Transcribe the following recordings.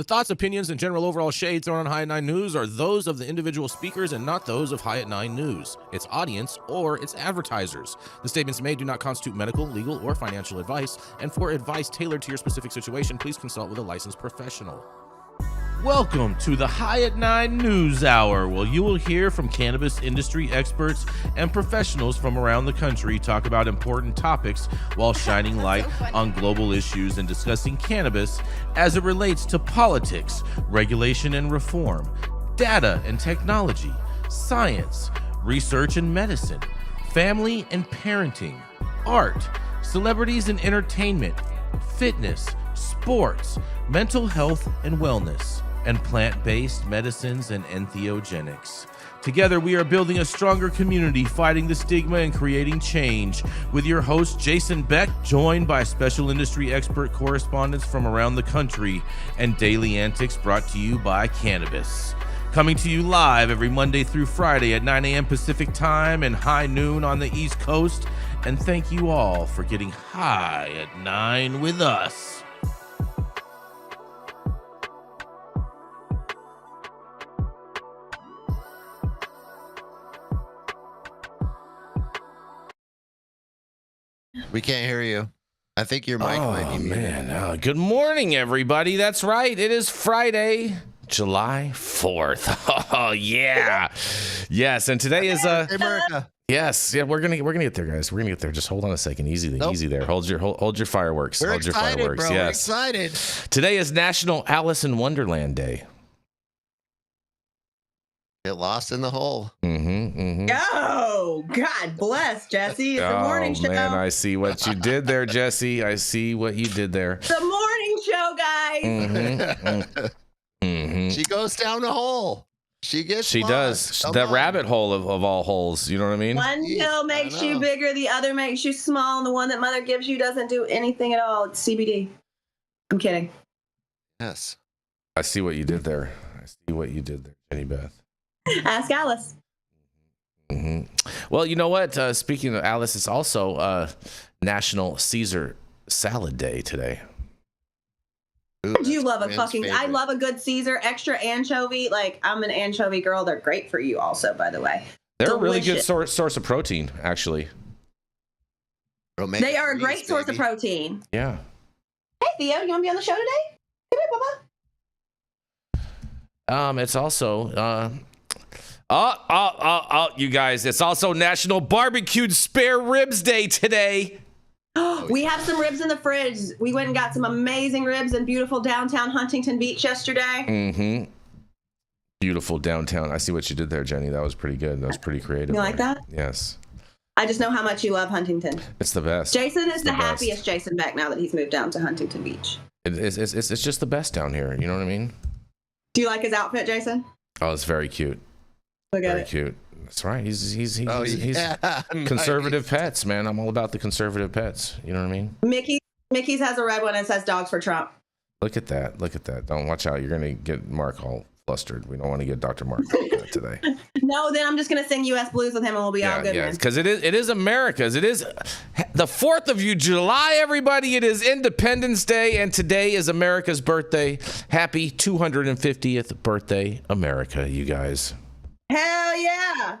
The thoughts, opinions, and general overall shades thrown on High at 9 News are those of the individual speakers and not those of High at 9 News, its audience, or its advertisers. The statements made do not constitute medical, legal, or financial advice, and for advice tailored to your specific situation, please consult with a licensed professional. Welcome to the High at 9 News Hour, where you will hear from cannabis industry experts and professionals from around the country talk about important topics while shining light on global issues and discussing cannabis as it relates to politics, regulation and reform, data and technology, science, research and medicine, family and parenting, art, celebrities and entertainment, fitness, sports, mental health and wellness, and plant-based medicines and entheogenics. Together, we are building a stronger community, fighting the stigma and creating change. With your host, Jason Beck, joined by special industry expert correspondents from around the country, and daily antics brought to you by Cannabis. Coming to you live every Monday through Friday at 9 a.m. Pacific Time and high noon on the East Coast. And thank you all for getting high at 9 with us. We can't hear you. I think your mic might be muted. Man. Good morning, everybody. That's right. It is Friday, July 4th. Oh, yeah. Yes, and today is America. Yes, yeah, we're gonna get there, guys. We're gonna get there. Just hold on a second. Easy there. Hold your fireworks. We're hold your excited, fireworks. bro. Yes. We're excited. Today is National Alice in Wonderland Day. Get lost in the hole. Oh, God bless, Jesse. It's the morning show. Man, I see what you did there, Jesse. I see what you did there. The morning show, guys. She goes down the hole. She She lost. does. Come That on. rabbit hole of all holes. You know what I mean? One Jeez, pill I makes you know. bigger, the other makes you small, and the one that mother gives you doesn't do anything at all. It's CBD. I'm kidding. Yes. I see what you did there. Jenny Beth. Ask Alice. Well, you know what? Speaking of Alice, it's also National Caesar Salad Day today. Ooh, I do love a man's fucking. I favorite. love a good Caesar extra anchovy. Like, I'm an anchovy girl. They're great for you, also, by the way. They're a really good Delicious. source of protein, actually. Omega They are a 3s, great source of baby. protein. Yeah. Hey, Theo, you want to be on the show today? Come here, Papa. It's also you guys, it's also National Barbecued Spare Ribs Day today. We have some ribs in the fridge. We went and got some amazing ribs in beautiful downtown Huntington Beach yesterday. Beautiful downtown. I see what you did there, Jenny. That was pretty good. That was pretty creative. You like that? Yes. I just know how much you love Huntington. It's the best. Jason is It's the best. happiest Jason Beck now that he's moved down to Huntington Beach. It's just the best down here. You know what I mean? Do you like his outfit, Jason? Oh, it's very cute. Look at Very it. cute. That's right. He's Yeah, conservative nice. pets, man. I'm all about the conservative pets. You know what I mean? Mickey's has a red one and says dogs for Trump. Look at that. Look at that. Don't watch out. You're gonna get Mark all flustered. We don't want to get Dr. Mark like that today. No, then I'm just going to sing U.S. Blues with him and we'll be all good, man. Because it is America's. It is the 4th of July, everybody. It is Independence Day, and today is America's birthday. Happy 250th birthday, America, you guys. Hell yeah.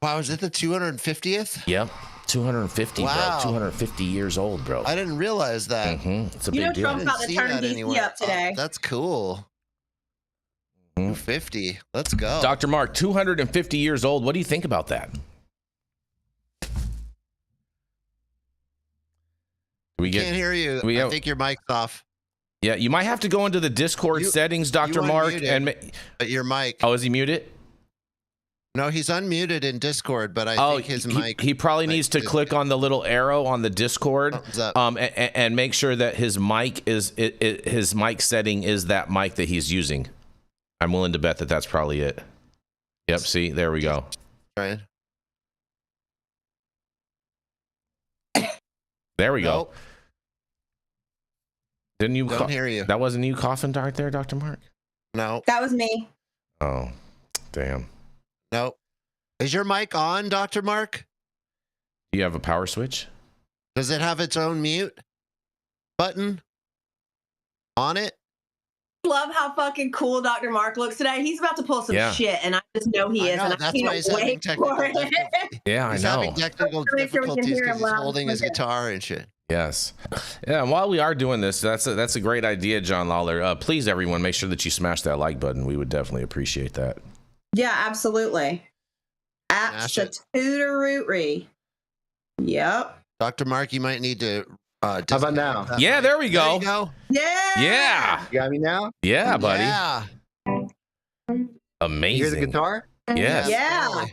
Wow, is it the 250th? Yep. 250, Wow. bro. 250 years old, bro. I didn't realize that. It's a You know big deal. Trump's about to See turn that DC anywhere. up today. Oh, that's cool. 250. Let's go. Dr. Mark, 250 years old. What do you think about that? We can't hear you. I think your mic's off. Yeah, you might have to go into the Discord settings, Dr. Mark, unmuted, but your mic. Oh, is he muted? No, he's unmuted in Discord, but I think his mic. He probably needs to click on the little arrow on the Discord, and make sure that his mic his mic setting is that mic that he's using. I'm willing to bet that that's probably it. Yep. See, there we go. Right. There we go. Nope. Didn't you? Don't hear you. That wasn't you coughing right there, Dr. Mark? No. That was me. Oh, damn. Nope. Is your mic on, Dr. Mark? Do you have a power switch? Does it have its own mute button on it? love how fucking cool Dr. Mark looks today. He's about to pull some shit, and I just know he is. Know, and I that's why he's having technical difficulties. Yeah, he's I know. having technical difficulties because he's holding his guitar and shit. Yes. Yeah, and while we are doing this, that's a great idea, John Lawler. Please, everyone, make sure that you smash that like button. We would definitely appreciate that. Yeah, absolutely. Absolutely. Yep. Dr. Mark, you might need to. How about now? Yeah, there we go. There you go. Yeah. Yeah. You got me now? Yeah, buddy. Yeah. Amazing. You hear the guitar? Yes. Yeah.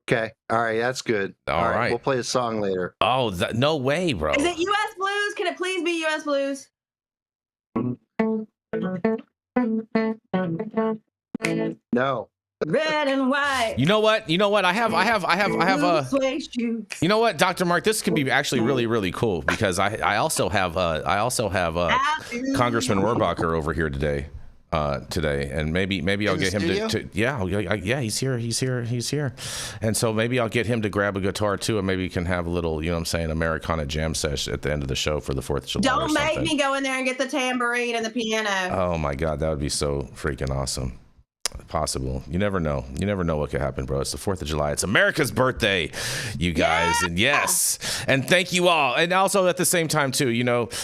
Okay. All right. That's good. All right. We'll play a song later. Oh, no way, bro. Is it U.S. Blues? Can it please be U.S. Blues? No. Red and white. You know what? I have shoes. you know what, Dr. Mark, this could be actually really, really cool because I also have Congressman Rohrabacher over here today, and maybe I'll get him to he's here, and so maybe I'll get him to grab a guitar too, and maybe we can have a little, you know what I'm saying, Americana jam sesh at the end of the show for the 4th of July. Don't make me go in there and get the tambourine and the piano. Oh my God, that would be so freaking awesome. Possible. You never know what could happen, bro. It's the 4th of July. It's America's birthday, you guys. Yeah. And yes, and thank you all. And also at the same time too,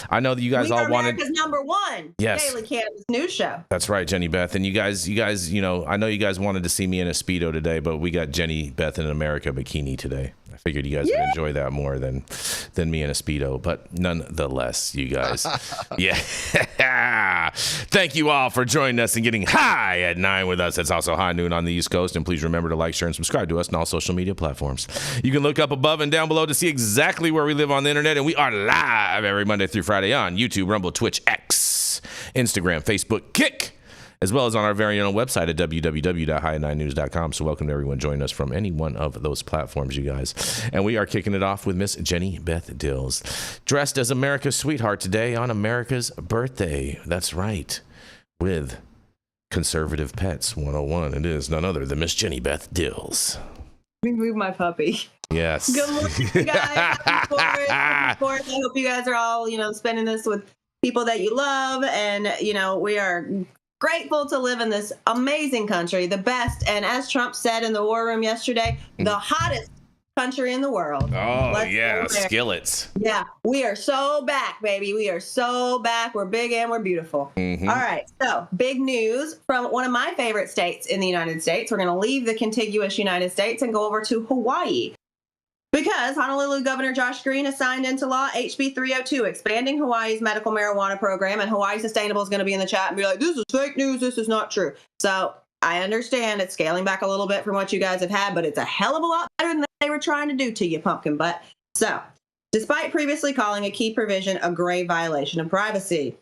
I know that you guys all wanted America's #1 daily cannabis news show. That's right, Jenny Beth. And you guys, I know you guys wanted to see me in a Speedo today, but we got Jenny Beth in an America bikini today. I figured you guys would enjoy that more than me in a Speedo, but nonetheless, you guys. Yeah. Thank you all for joining us and getting high at 9 with us. It's also high noon on the East Coast. And please remember to like, share, and subscribe to us on all social media platforms. You can look up above and down below to see exactly where we live on the internet. And we are live every Monday through Friday on YouTube, Rumble, Twitch, X, Instagram, Facebook, Kick, as well as on our very own website at www.high9news.com. So welcome to everyone joining us from any one of those platforms, you guys. And we are kicking it off with Miss Jenny Beth Dills, dressed as America's sweetheart today on America's birthday. That's right, with Conservative Pets 101. It is none other than Miss Jenny Beth Dills. Remove my puppy. Yes. Good morning, guys. Happy 4th. Happy 4th. I hope you guys are all, spending this with people that you love. And, we are grateful to live in this amazing country, the best, and as Trump said in the war room yesterday, the hottest country in the world. Oh, yeah, skillets. Yeah, we are so back, baby. We are so back. We're big and we're beautiful. Mm-hmm. All right, so big news from one of my favorite states in the United States. We're going to leave the contiguous United States and go over to Hawaii. Because Honolulu Governor Josh Green has signed into law HB 302, expanding Hawaii's medical marijuana program, and Hawaii Sustainable is going to be in the chat and be like, this is fake news, this is not true. So I understand it's scaling back a little bit from what you guys have had, but it's a hell of a lot better than they were trying to do to you, pumpkin butt. So despite previously calling a key provision a grave violation of privacy,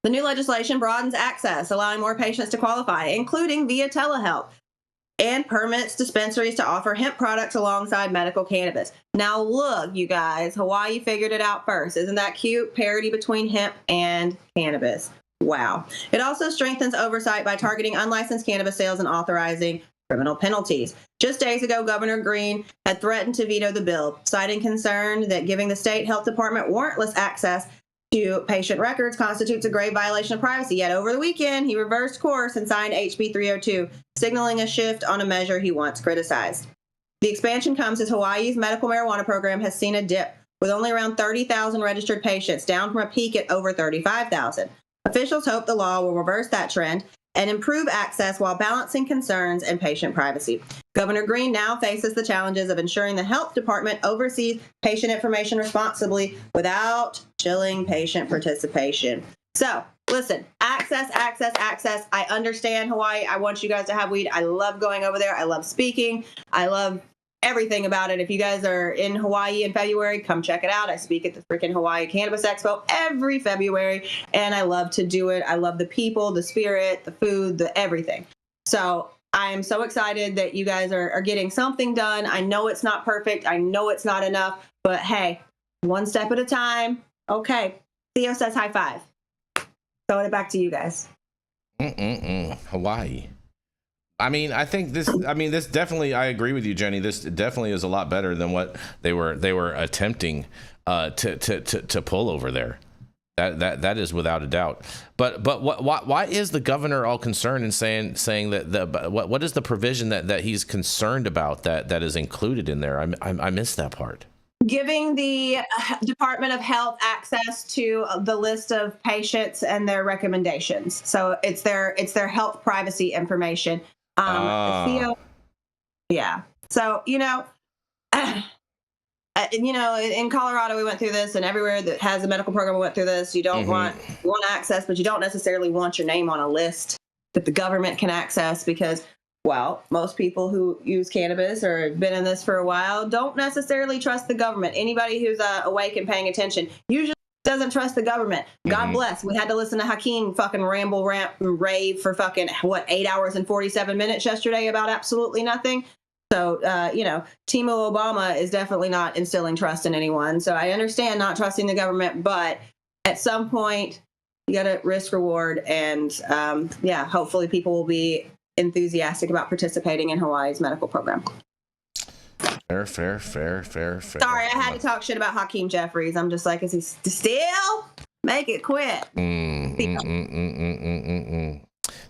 the new legislation broadens access, allowing more patients to qualify, including via telehealth, and permits dispensaries to offer hemp products alongside medical cannabis. Now look, you guys, Hawaii figured it out first. Isn't that cute? Parity between hemp and cannabis. Wow. It also strengthens oversight by targeting unlicensed cannabis sales and authorizing criminal penalties. Just days ago, Governor Green had threatened to veto the bill, citing concern that giving the state health department warrantless access to patient records constitutes a grave violation of privacy. Yet over the weekend, he reversed course and signed HB 302, signaling a shift on a measure he once criticized. The expansion comes as Hawaii's medical marijuana program has seen a dip, with only around 30,000 registered patients, down from a peak at over 35,000. Officials hope the law will reverse that trend and improve access while balancing concerns and patient privacy. Governor Green now faces the challenges of ensuring the health department oversees patient information responsibly without chilling patient participation. So, listen, access. I understand Hawaii. I want you guys to have weed. I love going over there. I love speaking. I love everything about it. If you guys are in Hawaii in February, come check it out. I speak at the freaking Hawaii Cannabis Expo every February, and I love to do it. I love the people, the spirit, the food, the everything. So I am so excited that you guys are getting something done. I know it's not perfect. I know it's not enough, but hey, one step at a time. Okay. Theo says high five. Throwing it back to you guys. Hawaii. I think this definitely, I agree with you, Jenny. This definitely is a lot better than what they were attempting to pull over there. That is without a doubt. But why is the governor all concerned and saying that what is the provision that he's concerned about that is included in there? I missed that part. Giving the Department of Health access to the list of patients and their recommendations. So it's their health privacy information. Yeah. So, in Colorado, we went through this, and everywhere that has a medical program, we went through this. You don't want access, but you don't necessarily want your name on a list that the government can access because, well, most people who use cannabis or have been in this for a while don't necessarily trust the government. Anybody who's awake and paying attention usually doesn't trust the government. God bless. We had to listen to Hakeem fucking ramble, rant, and rave for fucking, 8 hours and 47 minutes yesterday about absolutely nothing. So, Timo Obama is definitely not instilling trust in anyone. So I understand not trusting the government, but at some point you got to risk reward. And hopefully people will be enthusiastic about participating in Hawaii's medical program. Fair. Sorry, I had to talk shit about Hakeem Jeffries. I'm just like, is he still? Make it quit.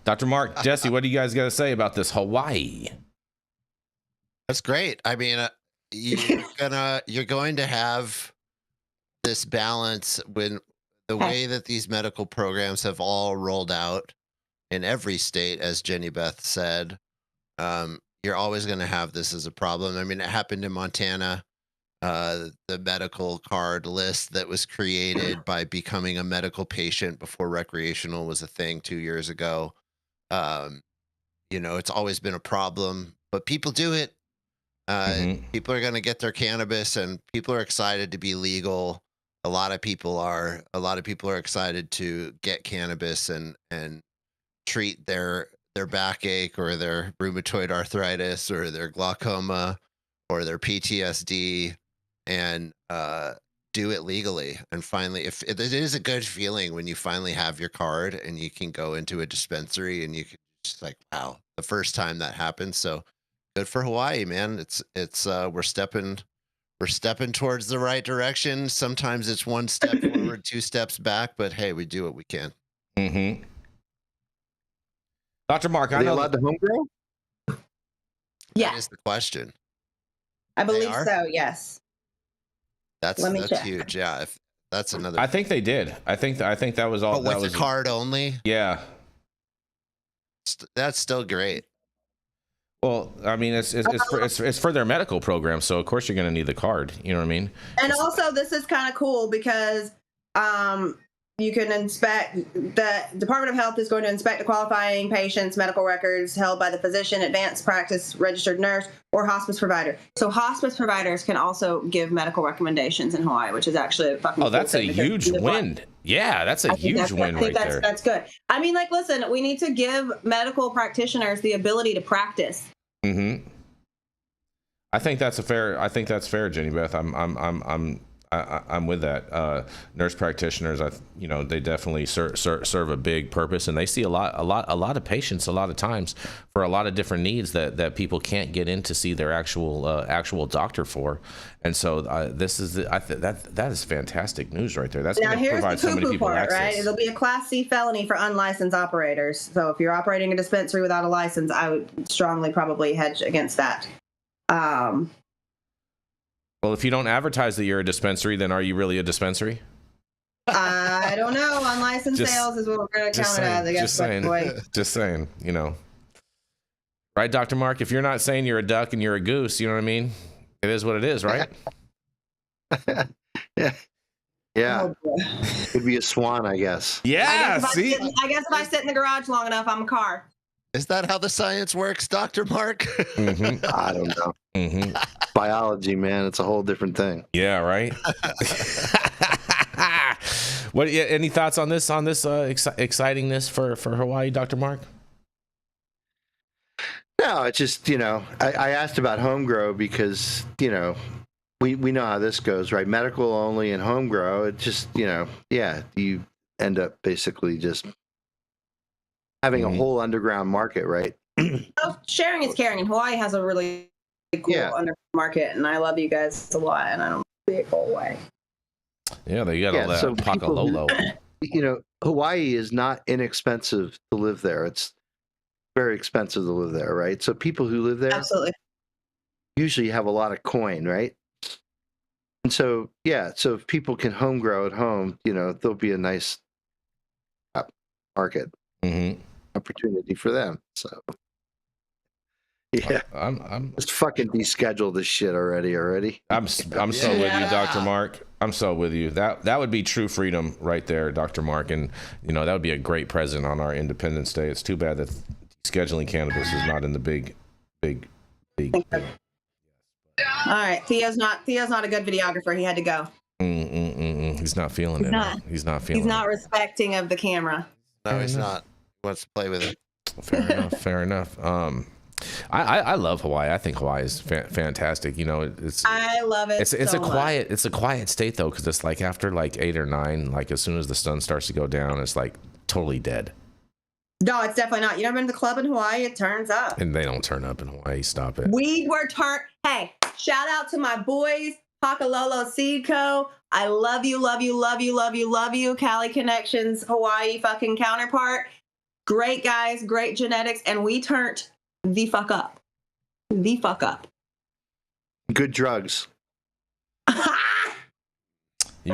Dr. Mark, Jesse, what do you guys got to say about this Hawaii? That's great. I mean, you're going to have this balance when the way that these medical programs have all rolled out in every state, as Jenny Beth said. You're always going to have this as a problem. I mean, it happened in Montana. The medical card list that was created by becoming a medical patient before recreational was a thing 2 years ago. It's always been a problem, but people do it. People are going to get their cannabis, and people are excited to be legal. A lot of people are excited to get cannabis and treat their backache or their rheumatoid arthritis or their glaucoma or their PTSD and do it legally. And finally, if it is a good feeling when you finally have your card and you can go into a dispensary and you can just like, wow, the first time that happened. So good for Hawaii, man. It's we're stepping towards the right direction. Sometimes it's one step forward, 2 steps back, but hey, we do what we can. Dr. Mark, Are they allowed to home grow? Yeah, That is the question. I believe so. Yes. That's huge. Yeah, if that's another. I think they did. I think that was all. But with the card only. Yeah. That's still great. Well, I mean, it's for their medical program, so of course you're going to need the card. You know what I mean? And also, this is kind of cool because you can inspect. The Department of Health is going to inspect the qualifying patient's medical records held by the physician, advanced practice registered nurse, or hospice provider. So hospice providers can also give medical recommendations in Hawaii, which is actually a fucking. Oh, that's a huge win. Yeah, that's a huge win right there. That's good. I mean, like, listen, we need to give medical practitioners the ability to practice. I think that's fair, Jenny Beth. I'm with that. Nurse practitioners, they definitely serve a big purpose, and they see a lot of patients a lot of times for a lot of different needs that people can't get in to see their actual doctor for. And so that is fantastic news right there. That's going to provide so many people access. Right? It'll be a Class C felony for unlicensed operators. So if you're operating a dispensary without a license, I would strongly probably hedge against that. Well, if you don't advertise that you're a dispensary, then are you really a dispensary? I don't know. Unlicensed sales is what we're going to count it as, I guess. Just saying, Right, Dr. Mark? If you're not saying you're a duck and you're a goose, you know what I mean? It is what it is, right? Yeah. Could be a swan, I guess. Yeah, I guess if I sit in the garage long enough, I'm a car. Is that how the science works, Dr. Mark? I don't know. Biology, man, it's a whole different thing. Yeah, right. Any thoughts on this excitingness for Hawaii, Dr. Mark? No, it's just, I asked about home grow because, we know how this goes, right? Medical only and home grow. It just, you end up basically just having a whole underground market, right? Well, sharing is caring, and Hawaii has a really cool underground market, and I love you guys a lot, and I don't see it go away. Yeah, they got all that so Pakalolo. Hawaii is not inexpensive to live there. It's very expensive to live there, right? So people who live there Absolutely. usually have a lot of coin, right? And so, so if people can home grow at home, there'll be a nice market opportunity for them. So, yeah, I'm just fucking deschedule this shit already. I'm so with you, Dr. Mark. I'm so with you. That would be true freedom right there, Dr. Mark. And, that would be a great present on our Independence Day. It's too bad that scheduling cannabis is not in the big. All right. Theo's not a good videographer. He had to go. He's not feeling it. He's not feeling it. He's not respecting of the camera. No, he's not. He wants to play with it. Fair enough. I love Hawaii. I think Hawaii is fantastic. I love it. It's a quiet state though, because it's like after like 8 or 9, like as soon as the sun starts to go down, it's like totally dead. No, it's definitely not. You never been to the club in Hawaii? It turns up. And they don't turn up in Hawaii. Stop it. We were Hey, shout out to my boys, Pakalolo Seed Co. I love you, love you, love you, love you, love you. Cali Connections, Hawaii fucking counterpart. Great guys, great genetics, and we turned the fuck up. The fuck up. Good drugs. You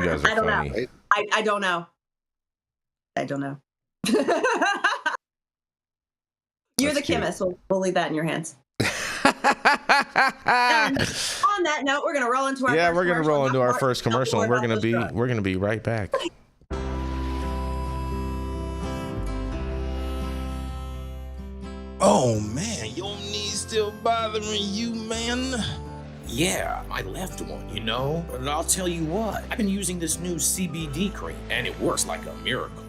guys are I don't funny. know. I don't know. I don't know. You're That's the chemist. We'll leave that in your hands. And on that note, we're gonna roll into our first commercial. And we're gonna be right back. Oh man, your knees still bothering you, man? Yeah, my left one, And I'll tell you what, I've been using this new CBD cream, and it works like a miracle.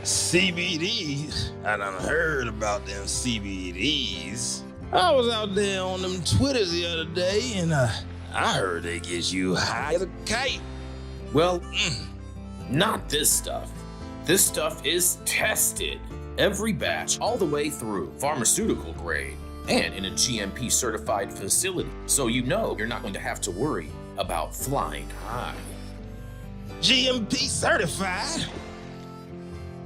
CBDs? I done heard about them CBDs. I was out there on them Twitters the other day, and I heard they get you high as a kite. Well, not this stuff. This stuff is tested. Every batch, all the way through, pharmaceutical grade, and in a GMP certified facility. So you're not going to have to worry about flying high. GMP certified?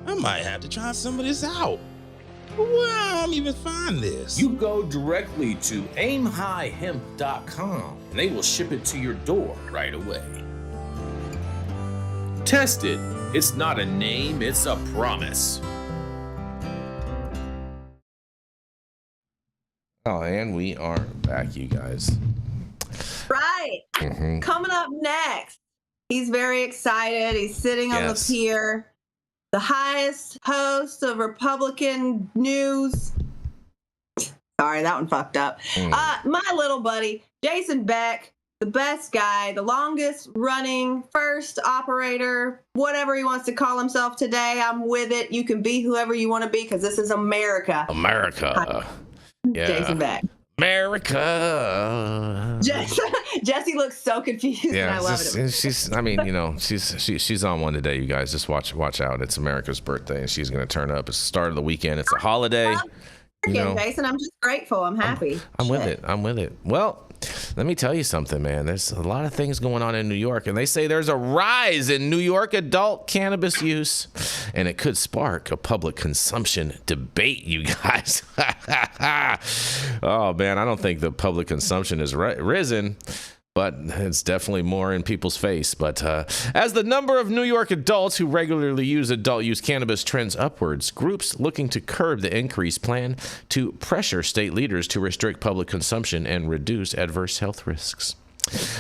I might have to try some of this out. Where I'm even find this? You go directly to aimhighhemp.com and they will ship it to your door right away. Test it. It's not a name, it's a promise. Oh, and we are back, you guys. Right. Coming up next, he's very excited. He's sitting on the pier. The highest host of Republican news. Sorry, that one fucked up. My little buddy, Jason Beck, the best guy, the longest running first operator, whatever he wants to call himself today. I'm with it. You can be whoever you want to be because this is America. America. Yeah. Jason Beck. America. Jesse looks so confused. Yeah, and I love it. She's on one today, you guys. Just watch out. It's America's birthday, and she's gonna turn up. It's the start of the weekend. It's a holiday. Jason, I'm just grateful. I'm happy. I'm with it. Well, let me tell you something, man. There's a lot of things going on in New York, and they say there's a rise in New York adult cannabis use, and it could spark a public consumption debate, you guys. Oh, man, I don't think the public consumption has risen, but it's definitely more in people's face. But as the number of New York adults who regularly use adult use cannabis trends upwards, groups looking to curb the increase plan to pressure state leaders to restrict public consumption and reduce adverse health risks.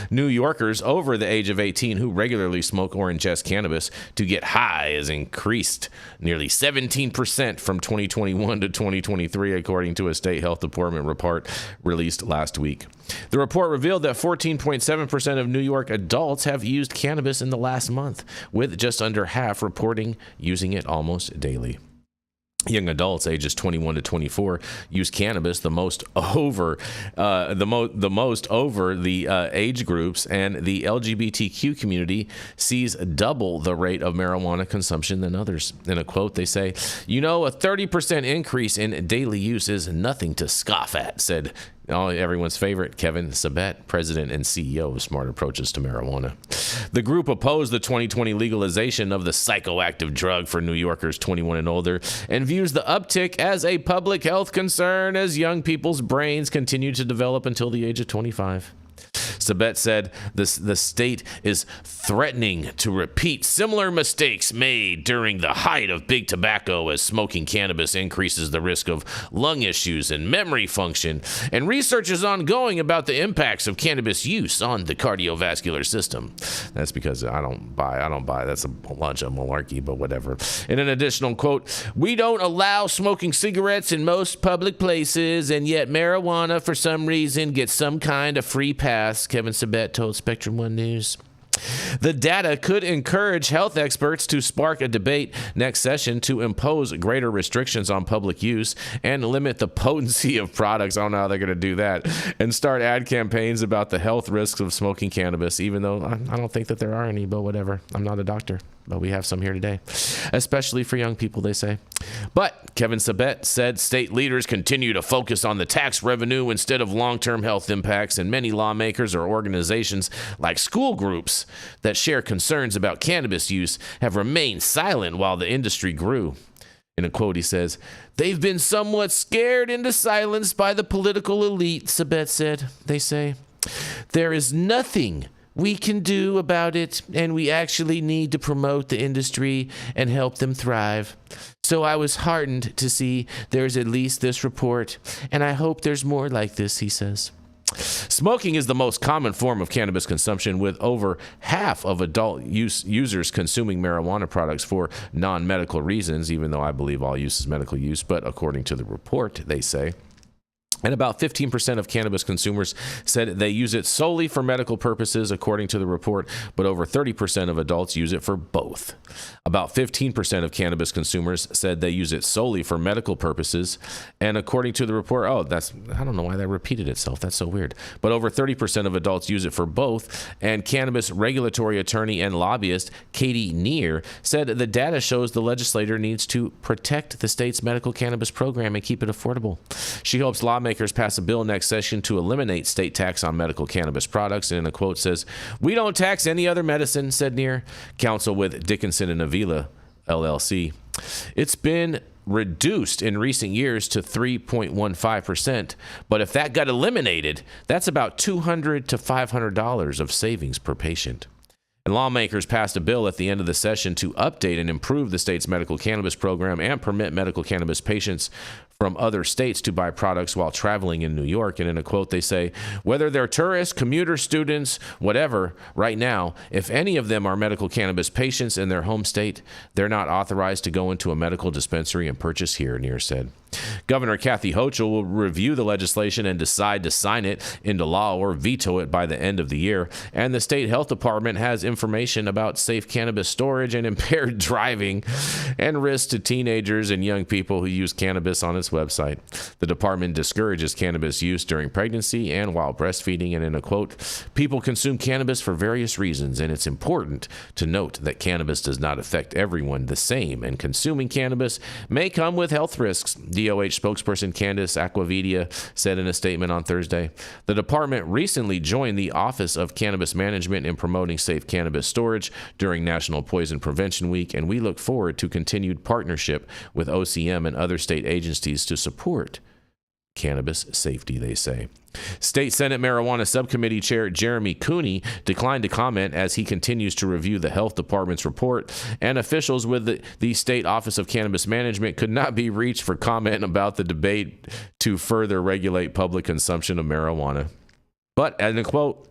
New Yorkers over the age of 18 who regularly smoke or ingest cannabis to get high has increased nearly 17% from 2021 to 2023, according to a state health department report released last week. The report revealed that 14.7% of New York adults have used cannabis in the last month, with just under half reporting using it almost daily. Young adults ages 21 to 24 use cannabis the most over the age groups, and the LGBTQ community sees double the rate of marijuana consumption than others. In a quote, they say, a 30% increase in daily use is nothing to scoff at, said Everyone's favorite, Kevin Sabet, president and CEO of Smart Approaches to Marijuana. The group opposed the 2020 legalization of the psychoactive drug for New Yorkers 21 and older and views the uptick as a public health concern as young people's brains continue to develop until the age of 25. Sabet said the state is threatening to repeat similar mistakes made during the height of big tobacco as smoking cannabis increases the risk of lung issues and memory function, and research is ongoing about the impacts of cannabis use on the cardiovascular system. That's because I don't buy. That's a bunch of malarkey, but whatever. In an additional quote, we don't allow smoking cigarettes in most public places, and yet marijuana for some reason gets some kind of free pass, Kevin Sabet told Spectrum One News. The data could encourage health experts to spark a debate next session to impose greater restrictions on public use and limit the potency of products. I don't know how they're going to do that. And start ad campaigns about the health risks of smoking cannabis, even though I don't think that there are any, but whatever. I'm not a doctor, but we have some here today, especially for young people, they say. But Kevin Sabet said state leaders continue to focus on the tax revenue instead of long-term health impacts, and many lawmakers or organizations like school groups that share concerns about cannabis use have remained silent while the industry grew. In a quote, he says, "They've been somewhat scared into silence by the political elite," Sabet said. They say, "There is nothing we can do about it, and we actually need to promote the industry and help them thrive. So I was heartened to see there's at least this report, and I hope there's more like this," he says. Smoking is the most common form of cannabis consumption, with over half of adult users consuming marijuana products for non-medical reasons, even though I believe all use is medical use, but according to the report, they say. And about 15% of cannabis consumers said they use it solely for medical purposes, according to the report, but over 30% of adults use it for both. About 15% of cannabis consumers said they use it solely for medical purposes, and according to the report, I don't know why that repeated itself. That's so weird. But over 30% of adults use it for both, and cannabis regulatory attorney and lobbyist Katie Neer said the data shows the legislator needs to protect the state's medical cannabis program and keep it affordable. She hopes lawmakers pass a bill next session to eliminate state tax on medical cannabis products, and in a quote says, "We don't tax any other medicine," said Neer, counsel with Dickinson and Avila, LLC. It's been reduced in recent years to 3.15%, but if that got eliminated, that's about $200 to $500 of savings per patient. And lawmakers passed a bill at the end of the session to update and improve the state's medical cannabis program and permit medical cannabis patients from other states to buy products while traveling in New York. And in a quote, they say, "Whether they're tourists, commuter students, whatever, right now, if any of them are medical cannabis patients in their home state, they're not authorized to go into a medical dispensary and purchase here," Neer said. Governor Kathy Hochul will review the legislation and decide to sign it into law or veto it by the end of the year. And the state health department has information about safe cannabis storage and impaired driving and risks to teenagers and young people who use cannabis on its website. The department discourages cannabis use during pregnancy and while breastfeeding. And in a quote, "People consume cannabis for various reasons, and it's important to note that cannabis does not affect everyone the same, and consuming cannabis may come with health risks," DOH spokesperson Candace Acquavidia said in a statement on Thursday. The department recently joined the Office of Cannabis Management in promoting safe cannabis storage during National Poison Prevention Week, and we look forward to continued partnership with OCM and other state agencies to support cannabis safety, they say. State Senate Marijuana Subcommittee Chair Jeremy Cooney declined to comment as he continues to review the Health Department's report, and officials with the State Office of Cannabis Management could not be reached for comment about the debate to further regulate public consumption of marijuana. But, and a quote,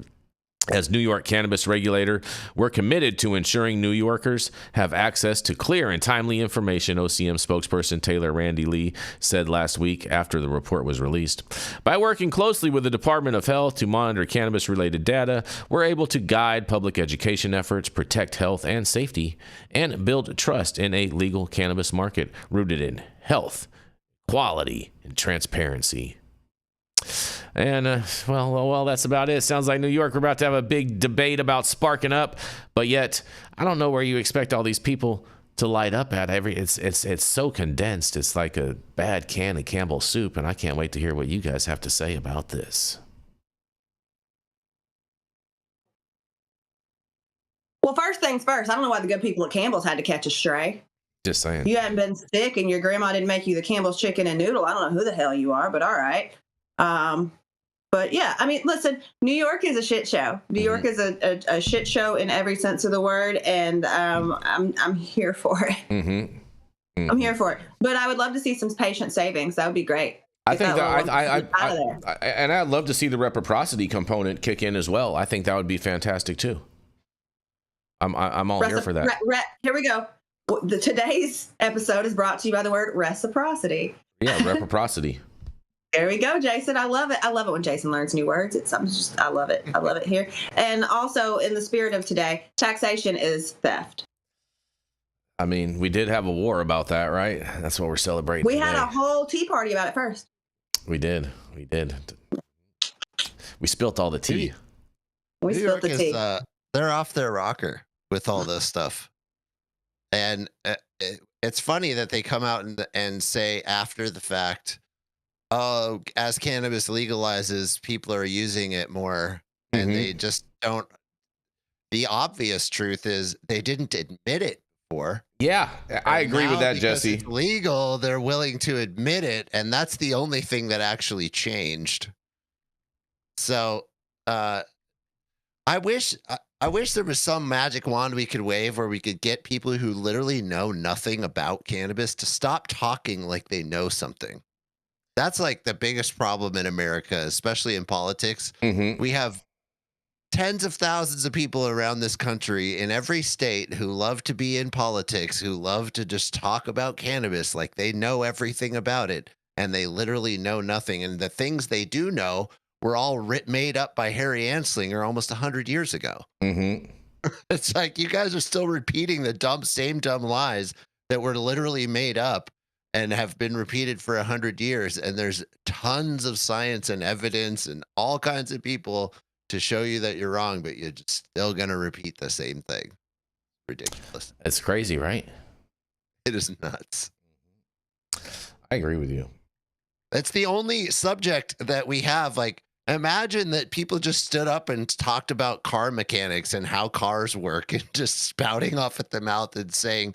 "As New York cannabis regulator, we're committed to ensuring New Yorkers have access to clear and timely information," OCM spokesperson Taylor Randy Lee said last week after the report was released. "By working closely with the Department of Health to monitor cannabis-related data, we're able to guide public education efforts, protect health and safety, and build trust in a legal cannabis market rooted in health, quality, and transparency." And, well, that's about it. Sounds like New York, we're about to have a big debate about sparking up. But yet, I don't know where you expect all these people to light up at. It's so condensed. It's like a bad can of Campbell's soup, and I can't wait to hear what you guys have to say about this. Well, first things first, I don't know why the good people at Campbell's had to catch a stray. Just saying. You hadn't been sick and your grandma didn't make you the Campbell's chicken and noodle. I don't know who the hell you are, but all right. But yeah, I mean, listen, New York is a shit show. New York is a shit show in every sense of the word, and I'm here for it. I'm here for it. But I would love to see some patient savings. That would be great. I think that and I'd love to see the reciprocity component kick in as well. I think that would be fantastic too. I'm all here for that. Here we go. Today's episode is brought to you by the word reciprocity. Yeah, reciprocity. There we go, Jason. I love it. I love it when Jason learns new words. I love it. I love it here. And also, in the spirit of today, taxation is theft. I mean, we did have a war about that, right? That's what we're celebrating. We had a whole tea party about it first. We did. We spilt all the tea. We spilled the tea. They're off their rocker with all this stuff. And it's funny that they come out and say after the fact, oh, as cannabis legalizes, people are using it more. And they just don't. The obvious truth is they didn't admit it before. Yeah, I agree with that, Jesse. It's legal, they're willing to admit it. And that's the only thing that actually changed. So I wish there was some magic wand we could wave where we could get people who literally know nothing about cannabis to stop talking like they know something. That's like the biggest problem in America, especially in politics. We have tens of thousands of people around this country in every state who love to be in politics, who love to just talk about cannabis like they know everything about it, and they literally know nothing. And the things they do know were all made up by Harry Anslinger almost 100 years ago. It's like you guys are still repeating the same dumb lies that were literally made up and have been repeated for 100 years. And there's tons of science and evidence and all kinds of people to show you that you're wrong, but you're just still going to repeat the same thing. Ridiculous. It's crazy, right? It is nuts. I agree with you. That's the only subject that we have. Like, imagine that people just stood up and talked about car mechanics and how cars work and just spouting off at the mouth and saying,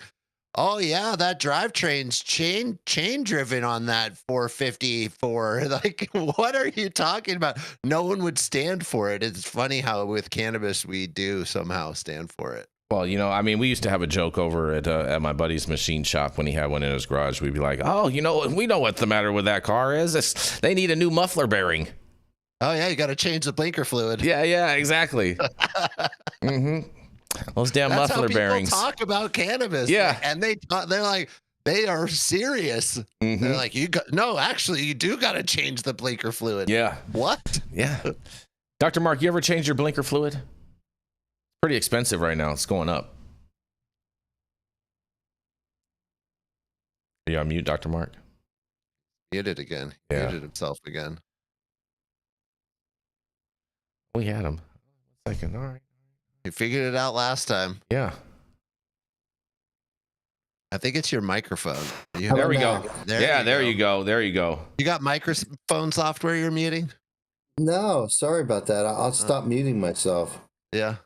oh yeah, that drivetrain's chain driven on that 454. Like, what are you talking about? No one would stand for it. It's funny how with cannabis we do somehow stand for it. Well, you know, I mean, we used to have a joke over at my buddy's machine shop when he had one in his garage. We'd be like, oh, you know, we know what the matter with that car is. They need a new muffler bearing. Oh yeah, you got to change the blinker fluid. Yeah, exactly. Those damn That's muffler how bearings. People talk about cannabis. Yeah, and they're like, they are serious. They're like, actually, you do got to change the blinker fluid. Yeah. What? Yeah. Dr. Mark, you ever change your blinker fluid? Pretty expensive right now. It's going up. Are you on mute, Dr. Mark? Muted again. Yeah. Muted himself again. We had him. 1 second. All right. You figured it out last time. Yeah. I think it's your microphone. There we go. There you go. There you go. You got microphone software you're muting? No, sorry about that. I'll stop muting myself. Yeah.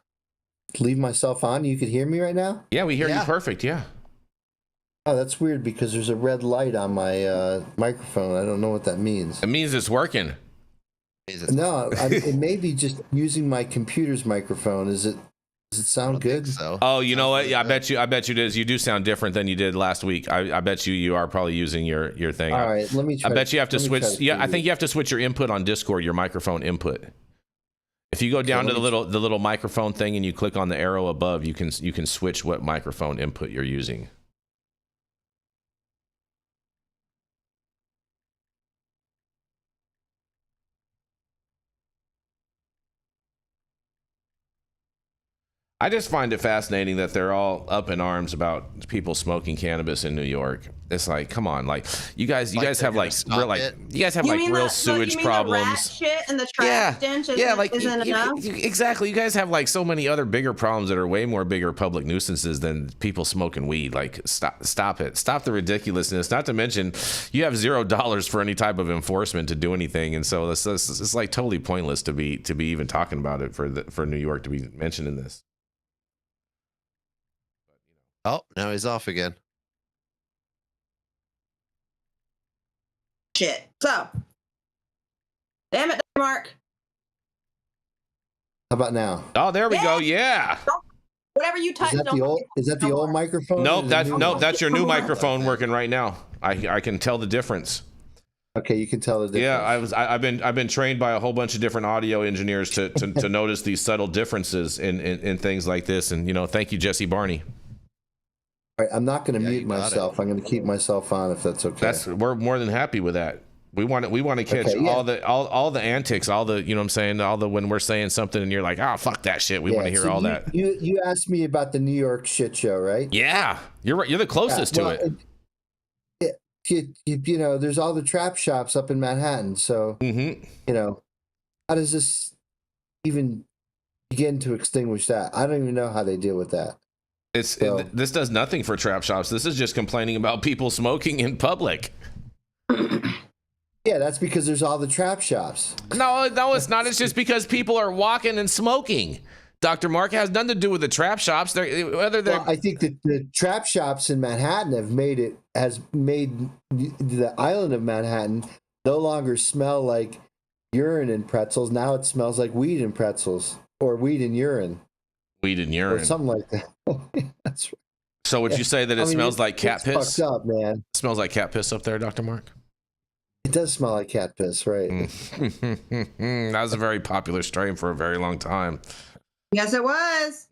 Leave myself on. You could hear me right now? Yeah, we hear you perfect. Yeah. Oh, that's weird because there's a red light on my microphone. I don't know what that means. It means it's working. No, it may be just using my computer's microphone. Does it sound good? So. Oh, you know what? Yeah, I bet you it is. You do sound different than you did last week. I bet you are probably using your thing. All right, let me try. I bet you have to switch. Yeah, I think you have to switch your input on Discord, your microphone input. If you go down to the little microphone thing and you click on the arrow above, you can switch what microphone input you're using. I just find it fascinating that they're all up in arms about people smoking cannabis in New York. It's like, come on, like you guys have like real, like you guys have like real sewage problems. The rat shit and the trash stench isn't enough. Exactly. You guys have like so many other bigger problems that are way more bigger public nuisances than people smoking weed. Like, stop it. Stop the ridiculousness. Not to mention, you have $0 for any type of enforcement to do anything, and so it's like totally pointless to be even talking about it for New York to be mentioning this. Oh, now he's off again. Shit. So, damn it, Mark. How about now? Oh, there we go. Yeah. Whatever you type. Is that the old microphone? Nope. That's your new microphone working right now. I can tell the difference. Okay, you can tell the difference. Yeah, I've been trained by a whole bunch of different audio engineers to notice these subtle differences in things like this. And thank you, Jesse Barney. All right, I'm not going to mute myself. I'm going to keep myself on if that's okay. We're more than happy with that. We want to catch all the antics, all the I'm saying, all the when we're saying something and you're like, oh fuck that shit. We want to hear all that. You asked me about the New York shit show, right? Yeah, you're right. You're the closest to it. There's all the trap shops up in Manhattan. So how does this even begin to extinguish that? I don't even know how they deal with that. This does nothing for trap shops. This is just complaining about people smoking in public. Yeah, that's because there's all the trap shops. No, it's not. It's just because people are walking and smoking. Dr. Mark, has nothing to do with the trap shops. I think that the trap shops in Manhattan has made the island of Manhattan no longer smell like urine and pretzels. Now it smells like weed and pretzels, or weed and urine. Weed and urine. Or something like that. That's right. So would you say that it smells like cat piss? Fucked up, man. It smells like cat piss up there, Dr. Mark? It does smell like cat piss, right? That was a very popular strain for a very long time. Yes, it was.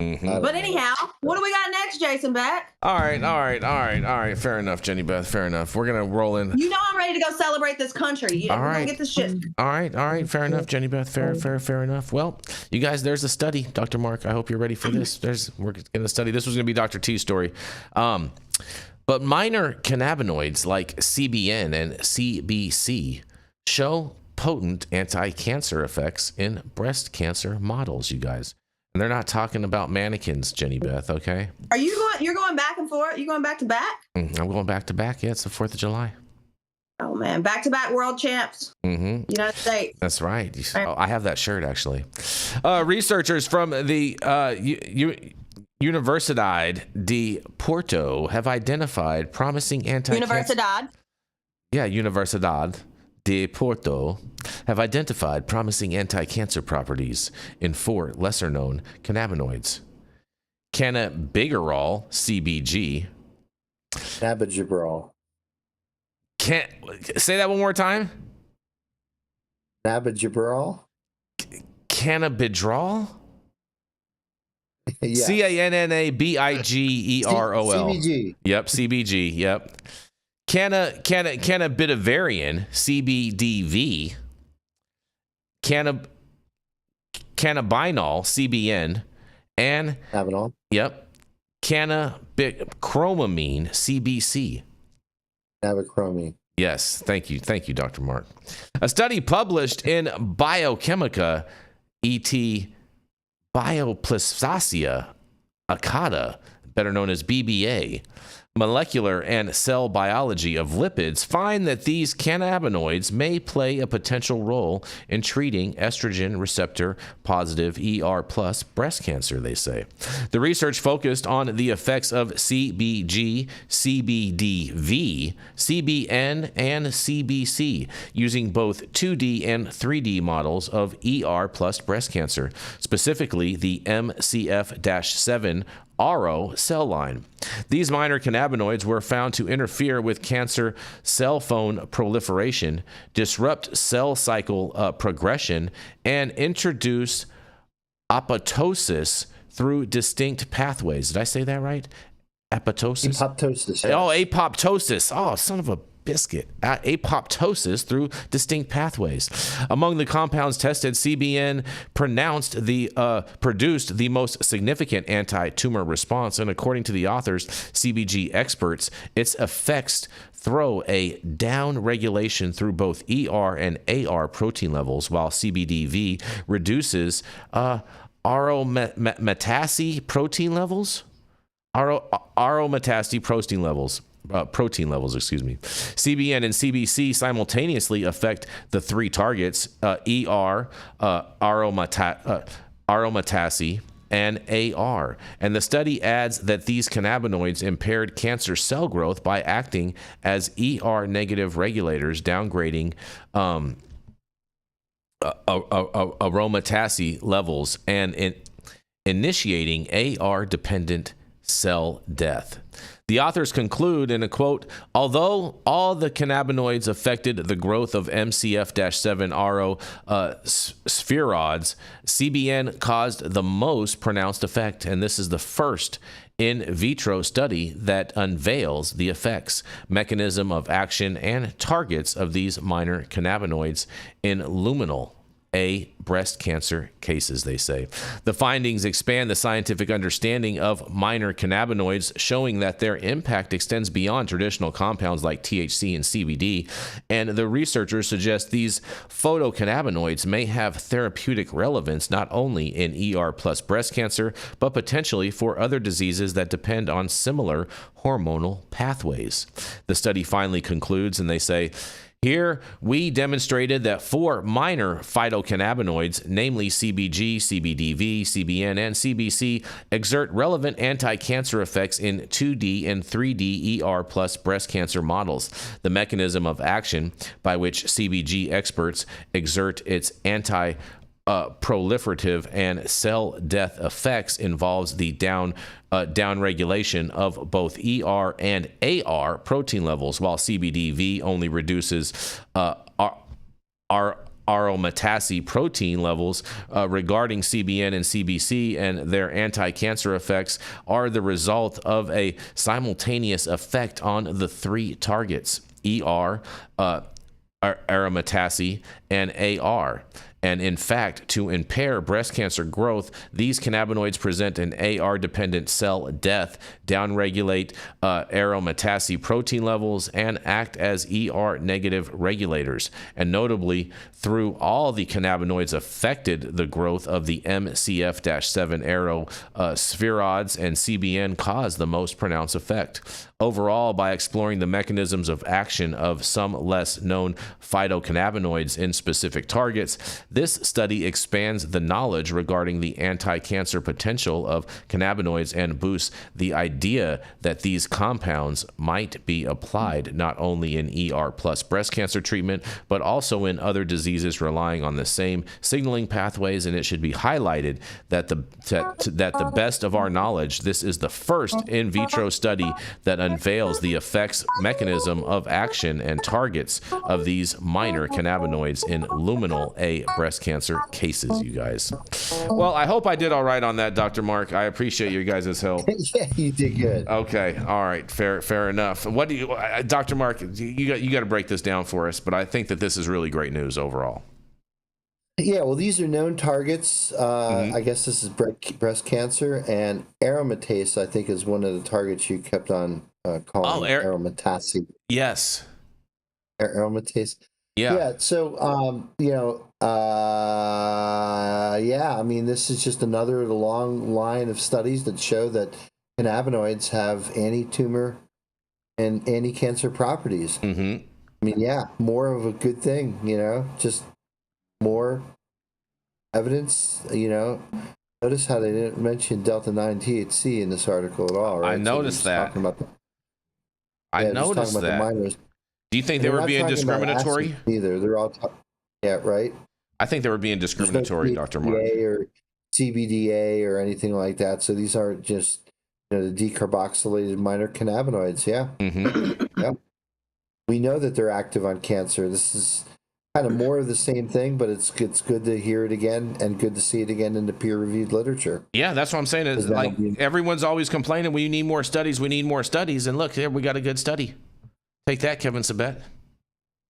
But anyhow, what do we got next, Jason Beck? All right. Fair enough, Jenny Beth. Fair enough. We're gonna roll in. I'm ready to go celebrate this country. We're gonna get this shit. All right. Fair enough, Jenny Beth. Fair enough. Well, you guys, there's a study, Dr. Mark. I hope you're ready for this. We're gonna study. This was gonna be Dr. T's story. But minor cannabinoids like CBN and CBC show potent anti-cancer effects in breast cancer models, you guys. And they're not talking about mannequins, Jenny Beth, okay? You're going back and forth? You going back to back? I'm going back to back. Yeah, it's the 4th of July. Oh, man. Back to back world champs. United States. That's right. Oh, I have that shirt, actually. Researchers from the Universidad de Porto have identified promising Universidad de Porto have identified promising anti-cancer properties in 4 lesser-known cannabinoids. Cannabigerol, CBG. Cannabigerol. Say that one more time. Cannabigerol. Cannabigerol. Yeah. Cannabigerol. CBG. Yep, CBG. Yep. Cannabidivarian, CBDV. Cannabinol, CBN, and Cannabinol. Yep. Cannabichromamine, CBC. Cannabichromine. Yes, thank you, Dr. Mark. A study published in Biochemica, et Bioplastia Acata, better known as BBA, Molecular and Cell Biology of Lipids, find that these cannabinoids may play a potential role in treating estrogen receptor positive ER plus breast cancer, they say. The research focused on the effects of CBG, CBDV, CBN, and CBC using both 2D and 3D models of ER plus breast cancer, specifically the MCF-7 RO cell line. These minor cannabinoids were found to interfere with cancer cell phone proliferation, disrupt cell cycle progression, and introduce apoptosis through distinct pathways. Did I say that right? Apoptosis. Apoptosis. Oh, apoptosis. Oh, son of a biscuit. Apoptosis through distinct pathways. Among the compounds tested, CBN produced the most significant anti-tumor response, and according to the authors, CBG experts, its effects throw a down regulation through both ER and AR protein levels, while CBDV reduces aromatase protein levels. Aromatase protein levels. CBN and CBC simultaneously affect the three targets, ER, aromatase, and AR. And the study adds that these cannabinoids impaired cancer cell growth by acting as ER negative regulators, downgrading aromatase levels and initiating AR dependent cell death. The authors conclude in a quote, although all the cannabinoids affected the growth of MCF-7 spheroids, CBN caused the most pronounced effect, and this is the first in vitro study that unveils the effects, mechanism of action, and targets of these minor cannabinoids in luminal breast cancer cases, they say. The findings expand the scientific understanding of minor cannabinoids, showing that their impact extends beyond traditional compounds like THC and CBD, and the researchers suggest these phytocannabinoids may have therapeutic relevance not only in ER plus breast cancer, but potentially for other diseases that depend on similar hormonal pathways. The study finally concludes, and they say, here, we demonstrated that 4 minor phytocannabinoids, namely CBG, CBDV, CBN, and CBC, exert relevant anti-cancer effects in 2D and 3D ER plus breast cancer models. The mechanism of action by which CBG experts exert its proliferative and cell death effects involves the down regulation of both ER and AR protein levels, while CBDV only reduces aromatase protein levels. Regarding CBN and CBC and their anti-cancer effects are the result of a simultaneous effect on the 3 targets, ER, aromatase, and AR. And in fact, to impair breast cancer growth, these cannabinoids present an AR-dependent cell death, downregulate aromatase protein levels, and act as ER-negative regulators. And notably, through all the cannabinoids affected the growth of the MCF-7 spheroids, and CBN caused the most pronounced effect. Overall, by exploring the mechanisms of action of some less known phytocannabinoids in specific targets, this study expands the knowledge regarding the anti-cancer potential of cannabinoids and boosts the idea that these compounds might be applied not only in ER plus breast cancer treatment, but also in other diseases relying on the same signaling pathways. And it should be highlighted that the best of our knowledge, this is the first in vitro study that unveils the effects, mechanism of action, and targets of these minor cannabinoids in luminal breast cancer cases, you guys. Well, I hope I did all right on that, Dr. Mark. I appreciate you guys' help. Yeah, you did good. Okay, all right, fair enough. What do you, Dr. Mark? You got to break this down for us, but I think that this is really great news overall. Yeah, well, these are known targets. I guess this is breast cancer, and aromatase, I think, is one of the targets you kept on calling aromatase. Yes. Aromatase. Yeah. So, I mean, this is just another of the long line of studies that show that cannabinoids have anti-tumor and anti-cancer properties. Mm-hmm. I mean, more of a good thing, just more evidence, Notice how they didn't mention Delta-9 THC in this article at all, right? I noticed that. I noticed that. The minors. Do you think they were being discriminatory? Either. They're all right? I think they were being discriminatory, Dr. Mark. Or CBDA or anything like that. So these aren't just the decarboxylated minor cannabinoids. Yeah. Mm-hmm. Yeah. We know that they're active on cancer. This is kind of more of the same thing, but it's good to hear it again and good to see it again in the peer-reviewed literature. Yeah, that's what I'm saying. Is like everyone's always complaining, we need more studies, and look, here we got a good study. Take that, Kevin Sabet.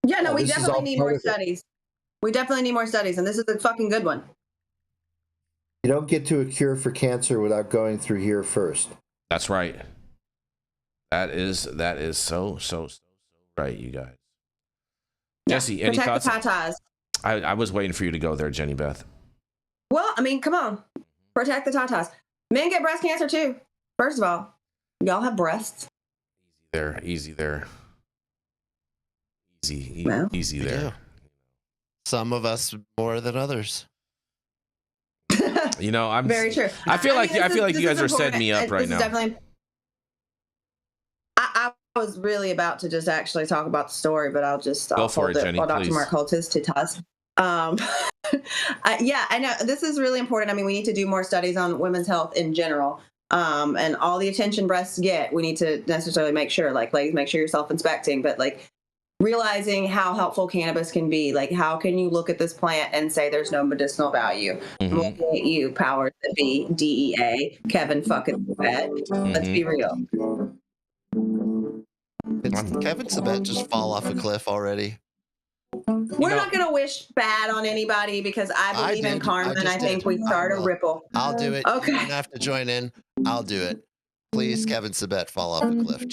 Yeah, no, we definitely need more studies. We definitely need more studies, and this is a fucking good one. You don't get to a cure for cancer without going through here first. That's right. That is so right, you guys. Yeah. Jesse, any Protect thoughts? the tatas. I was waiting for you to go there, Jenny Beth. Well, I mean, come on. Protect the tatas. Men get breast cancer too. First of all, y'all have breasts. Easy there. Well, Easy there. Yeah. Some of us more than others. You know, I'm very true. I feel like you guys are important. setting me up right now. Definitely. I was really about to just actually talk about the story, but I'll for it, Jenny, while Dr. please. Mark holds his tatas. Yeah, I know this is really important. I mean, we need to do more studies on women's health in general. And all the attention breasts get, we need to necessarily make sure, like, ladies, make sure you're self-inspecting, but like realizing how helpful cannabis can be. Like, how can you look at this plant and say there's no medicinal value? Mm-hmm. I'm looking at you, powers that be, DEA, Kevin fucking Sabet. Let's be real. Did Kevin Sabet just fall off a cliff already? We're not going to wish bad on anybody because I believe in karma, and I think we start a ripple. I'll do it. Okay. You don't have to join in. I'll do it. Please, Kevin Sabet, fall off a cliff.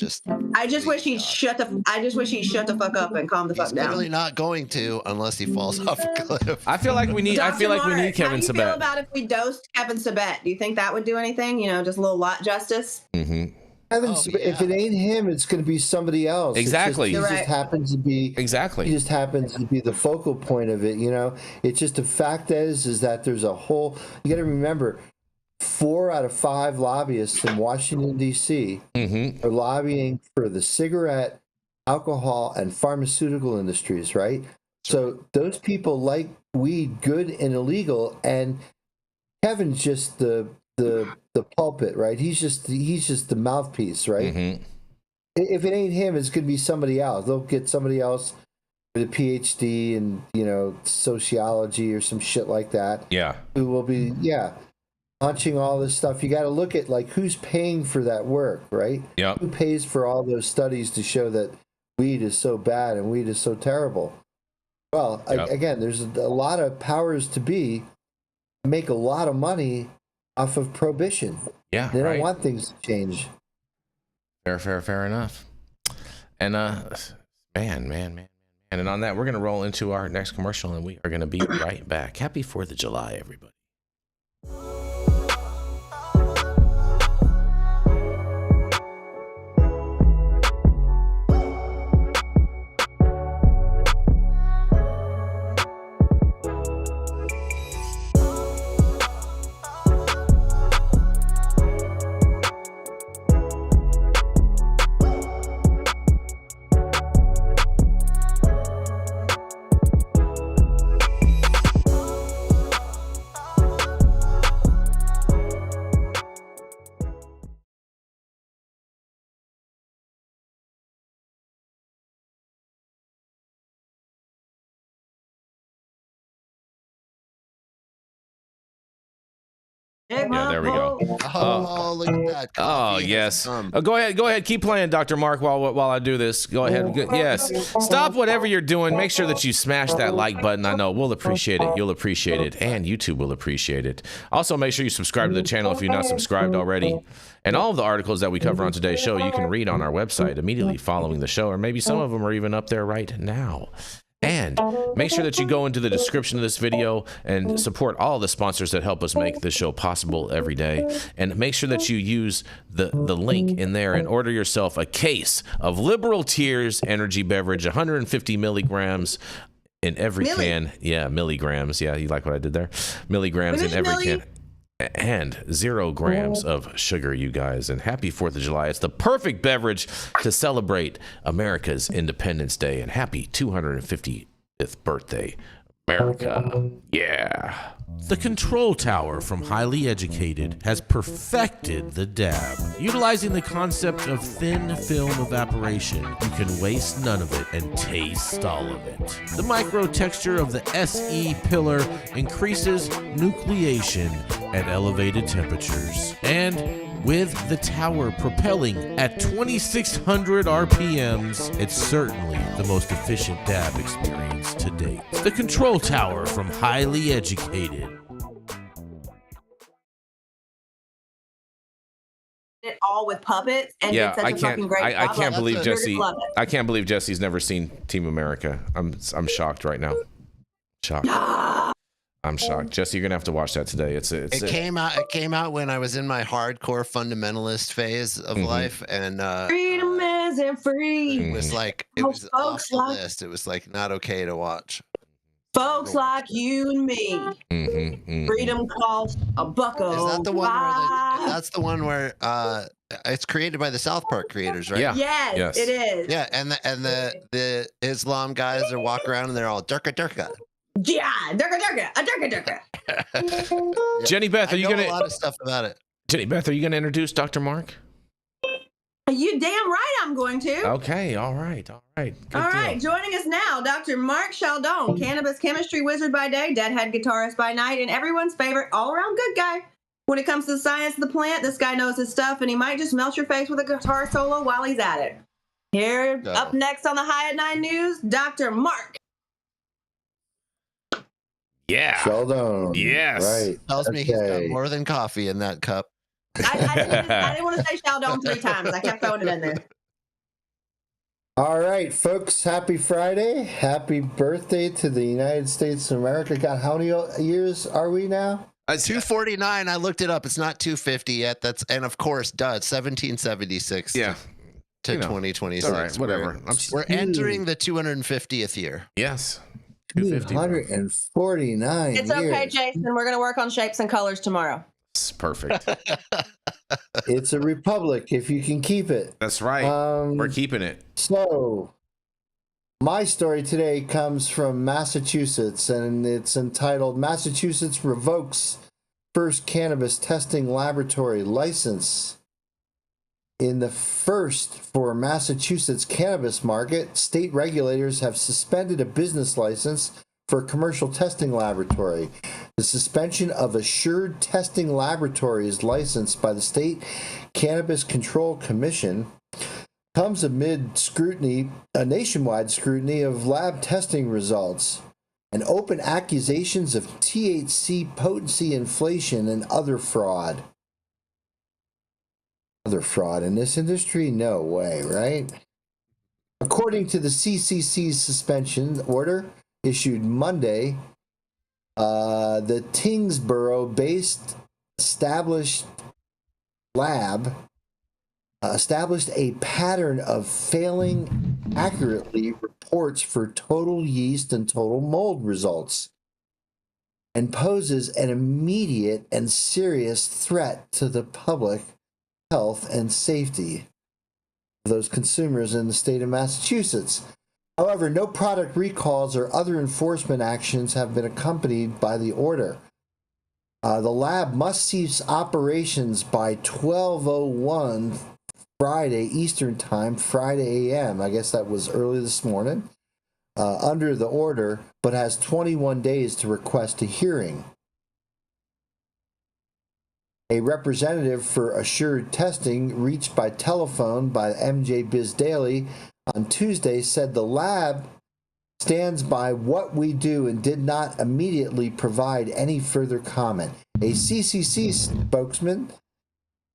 I just wish he'd shut the fuck up and calm the fuck He's down. literally not going to unless he falls off a cliff. I feel like we need Dr. Mark, Kevin how do you feel Sabet. about if we dosed Kevin Sabet? Do you think that would do anything? You know, just a little lot justice? Mm-hmm. If it ain't him, it's going to be somebody else. Exactly. He just happens to be exactly. He just happens to be the focal point of it. You know, it's just the fact is that there's a whole. You got to remember, 4 out of 5 lobbyists in Washington D.C. Mm-hmm. are lobbying for the cigarette, alcohol, and pharmaceutical industries. Right. So those people like weed, good and illegal, and Kevin's just the pulpit, right? He's just the mouthpiece, right? Mm-hmm. If it ain't him, it's gonna be somebody else. They'll get somebody else with a PhD in, sociology or some shit like that. Yeah. Who will be launching all this stuff. You got to look at like who's paying for that work, right? Yeah. Who pays for all those studies to show that weed is so bad and weed is so terrible? Well, again, there's a lot of powers to be make a lot of money off of prohibition. Yeah, they don't want things to change. Fair enough. And man. And on that, we're gonna roll into our next commercial, and we are gonna be right back. Happy 4th of July, everybody. Yeah, there we go. Oh, look at that. Oh, yes. Go ahead. Keep playing, Dr. Mark, while I do this. Go ahead. Yes. Stop whatever you're doing. Make sure that you smash that like button. I know we'll appreciate it. You'll appreciate it. And YouTube will appreciate it. Also, make sure you subscribe to the channel if you're not subscribed already. And all of the articles that we cover on today's show, you can read on our website immediately following the show, or maybe some of them are even up there right now. And make sure that you go into the description of this video and support all the sponsors that help us make this show possible every day. And make sure that you use the link in there and order yourself a case of Liberal Tears energy beverage, 150 milligrams in every can. Yeah, milligrams. Yeah, you like what I did there? Milligrams in every can. And 0 grams of sugar, you guys. And happy 4th of July. It's the perfect beverage to celebrate America's Independence Day. And happy 250th birthday, America. Yeah. The Control Tower from Highly Educated has perfected the dab. Utilizing the concept of thin film evaporation, you can waste none of it and taste all of it. The micro texture of the SE pillar increases nucleation at elevated temperatures. And with the tower propelling at 2,600 RPMs, it's certainly the most efficient dab experience to date. The Control Tower from Highly Educated. It all with puppets and did such a fucking great job. I can't believe Jesse. Love it. I can't believe Jesse's never seen Team America. I'm shocked right now. Shocked. I'm shocked. Jesse, you're gonna have to watch that today. It came out when I was in my hardcore fundamentalist phase of life, and Freedom isn't free. it was like it was off the list. It was like not okay to watch. Folks like you and me. Freedom costs a bucko. Is that the one where that's the one where it's created by the South Park creators, right? Yeah. Yes, it is. Yeah, and the Islam guys are walking around and they're all durka durka. Yeah, durka. Jenny Beth, are you gonna? A lot of stuff about it. Jenny Beth, are you gonna introduce Dr. Mark? You damn right I'm going to. Okay, all right. Good All deal. right, joining us now, Dr. Mark Scialdone, cannabis chemistry wizard by day, deadhead guitarist by night, and everyone's favorite all-around good guy. When it comes to the science of the plant, this guy knows his stuff, and he might just melt your face with a guitar solo while he's at it. Here, up next on the High at 9 News, Dr. Mark. Yeah. Scialdone. Yes. Right. Tells me he's got more than coffee in that cup. I didn't want to say Scialdone 3 times. I kept throwing it in there. All right, folks. Happy Friday. Happy birthday to the United States of America. God, how many years are we now? 249. I looked it up. It's not 250 yet. And of course, 1776. Yeah. To 2026. All right, whatever. We're entering the 250th year. Yes. 249 It's years. okay, Jason. We're going to work on shapes and colors tomorrow. It's perfect. It's a republic if you can keep it. That's right. We're keeping it. So, my story today comes from Massachusetts, and it's entitled Massachusetts Revokes First Cannabis Testing Laboratory License. In the first for Massachusetts cannabis market, state regulators have suspended a business license for a commercial testing laboratory. The suspension of Assured Testing Laboratories licensed by the State Cannabis Control Commission comes amid scrutiny, a nationwide scrutiny of lab testing results and open accusations of THC potency inflation and other fraud. Other fraud in this industry? No way, right? According to the CCC's suspension order issued Monday, the Tingsboro-based established lab established a pattern of failing accurately reports for total yeast and total mold results and poses an immediate and serious threat to the public health and safety of those consumers in the state of Massachusetts. However, no product recalls or other enforcement actions have been accompanied by the order. The lab must cease operations by 12:01 Friday Eastern Time, Friday a.m. I guess that was early this morning, under the order, but has 21 days to request a hearing. A representative for Assured Testing, reached by telephone by MJ Biz Daily on Tuesday, said the lab stands by what we do and did not immediately provide any further comment. A CCC spokesman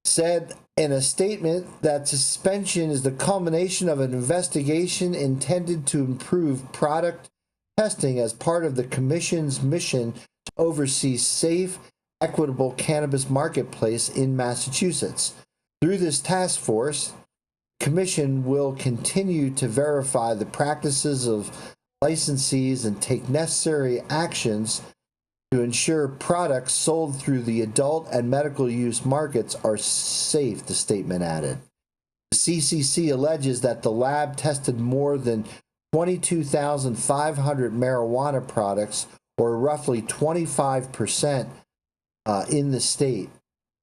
said in a statement that suspension is the culmination of an investigation intended to improve product testing as part of the Commission's mission to oversee safe, equitable cannabis marketplace in Massachusetts. Through this task force, the Commission will continue to verify the practices of licensees and take necessary actions to ensure products sold through the adult and medical use markets are safe, the statement added. The CCC alleges that the lab tested more than 22,500 marijuana products or roughly 25% in the state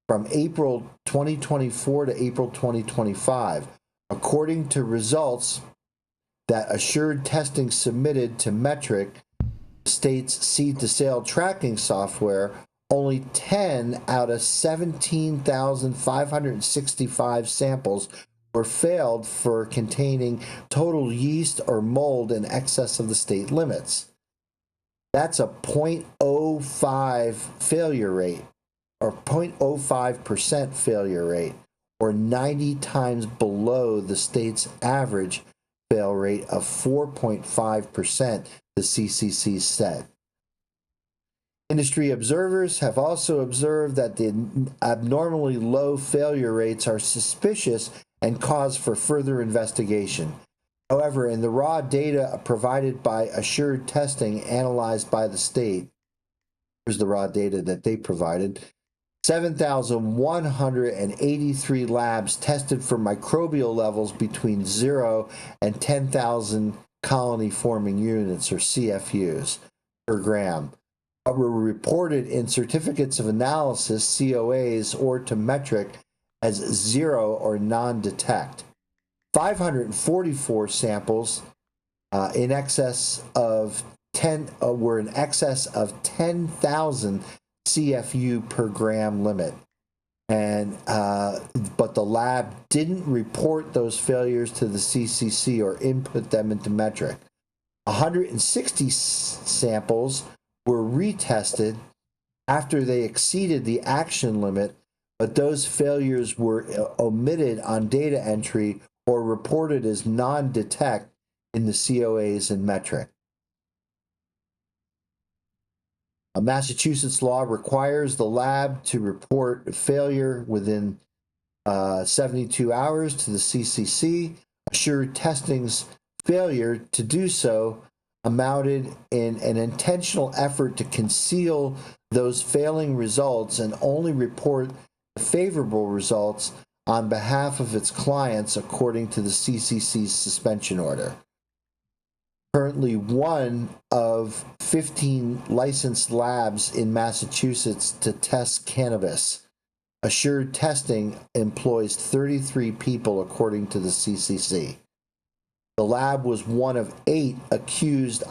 from April 2024 to April 2025, according to results that assured testing submitted to Metric, the state's seed-to-sale tracking software. Only 10 out of 17,565 samples were failed for containing total yeast or mold in excess of the state limits. That's a 0.05 failure rate, or 0.05% failure rate, or 90 times below the state's average fail rate of 4.5%, the CCC said. Industry observers have also observed that the abnormally low failure rates are suspicious and cause for further investigation. However, in the raw data provided by Assured Testing analyzed by the state, here's the raw data that they provided, 7,183 labs tested for microbial levels between 0 and 10,000 colony-forming units, or CFUs, per gram, were reported in certificates of analysis, COAs, or to Metric as 0 or non-detect. 544 samples in excess of 10 were in excess of 10,000 CFU per gram limit, and but the lab didn't report those failures to the CCC or input them into Metric. 160 samples were retested after they exceeded the action limit, but those failures were omitted on data entry or reported as non-detect in the COAs and Metric. A Massachusetts law requires the lab to report failure within 72 hours to the CCC. Assured Testing's failure to do so amounted in an intentional effort to conceal those failing results and only report the favorable results on behalf of its clients, according to the CCC's suspension order. Currently, one of 15 licensed labs in Massachusetts to test cannabis. Assured Testing employs 33 people, according to the CCC. The lab was one of 8 accused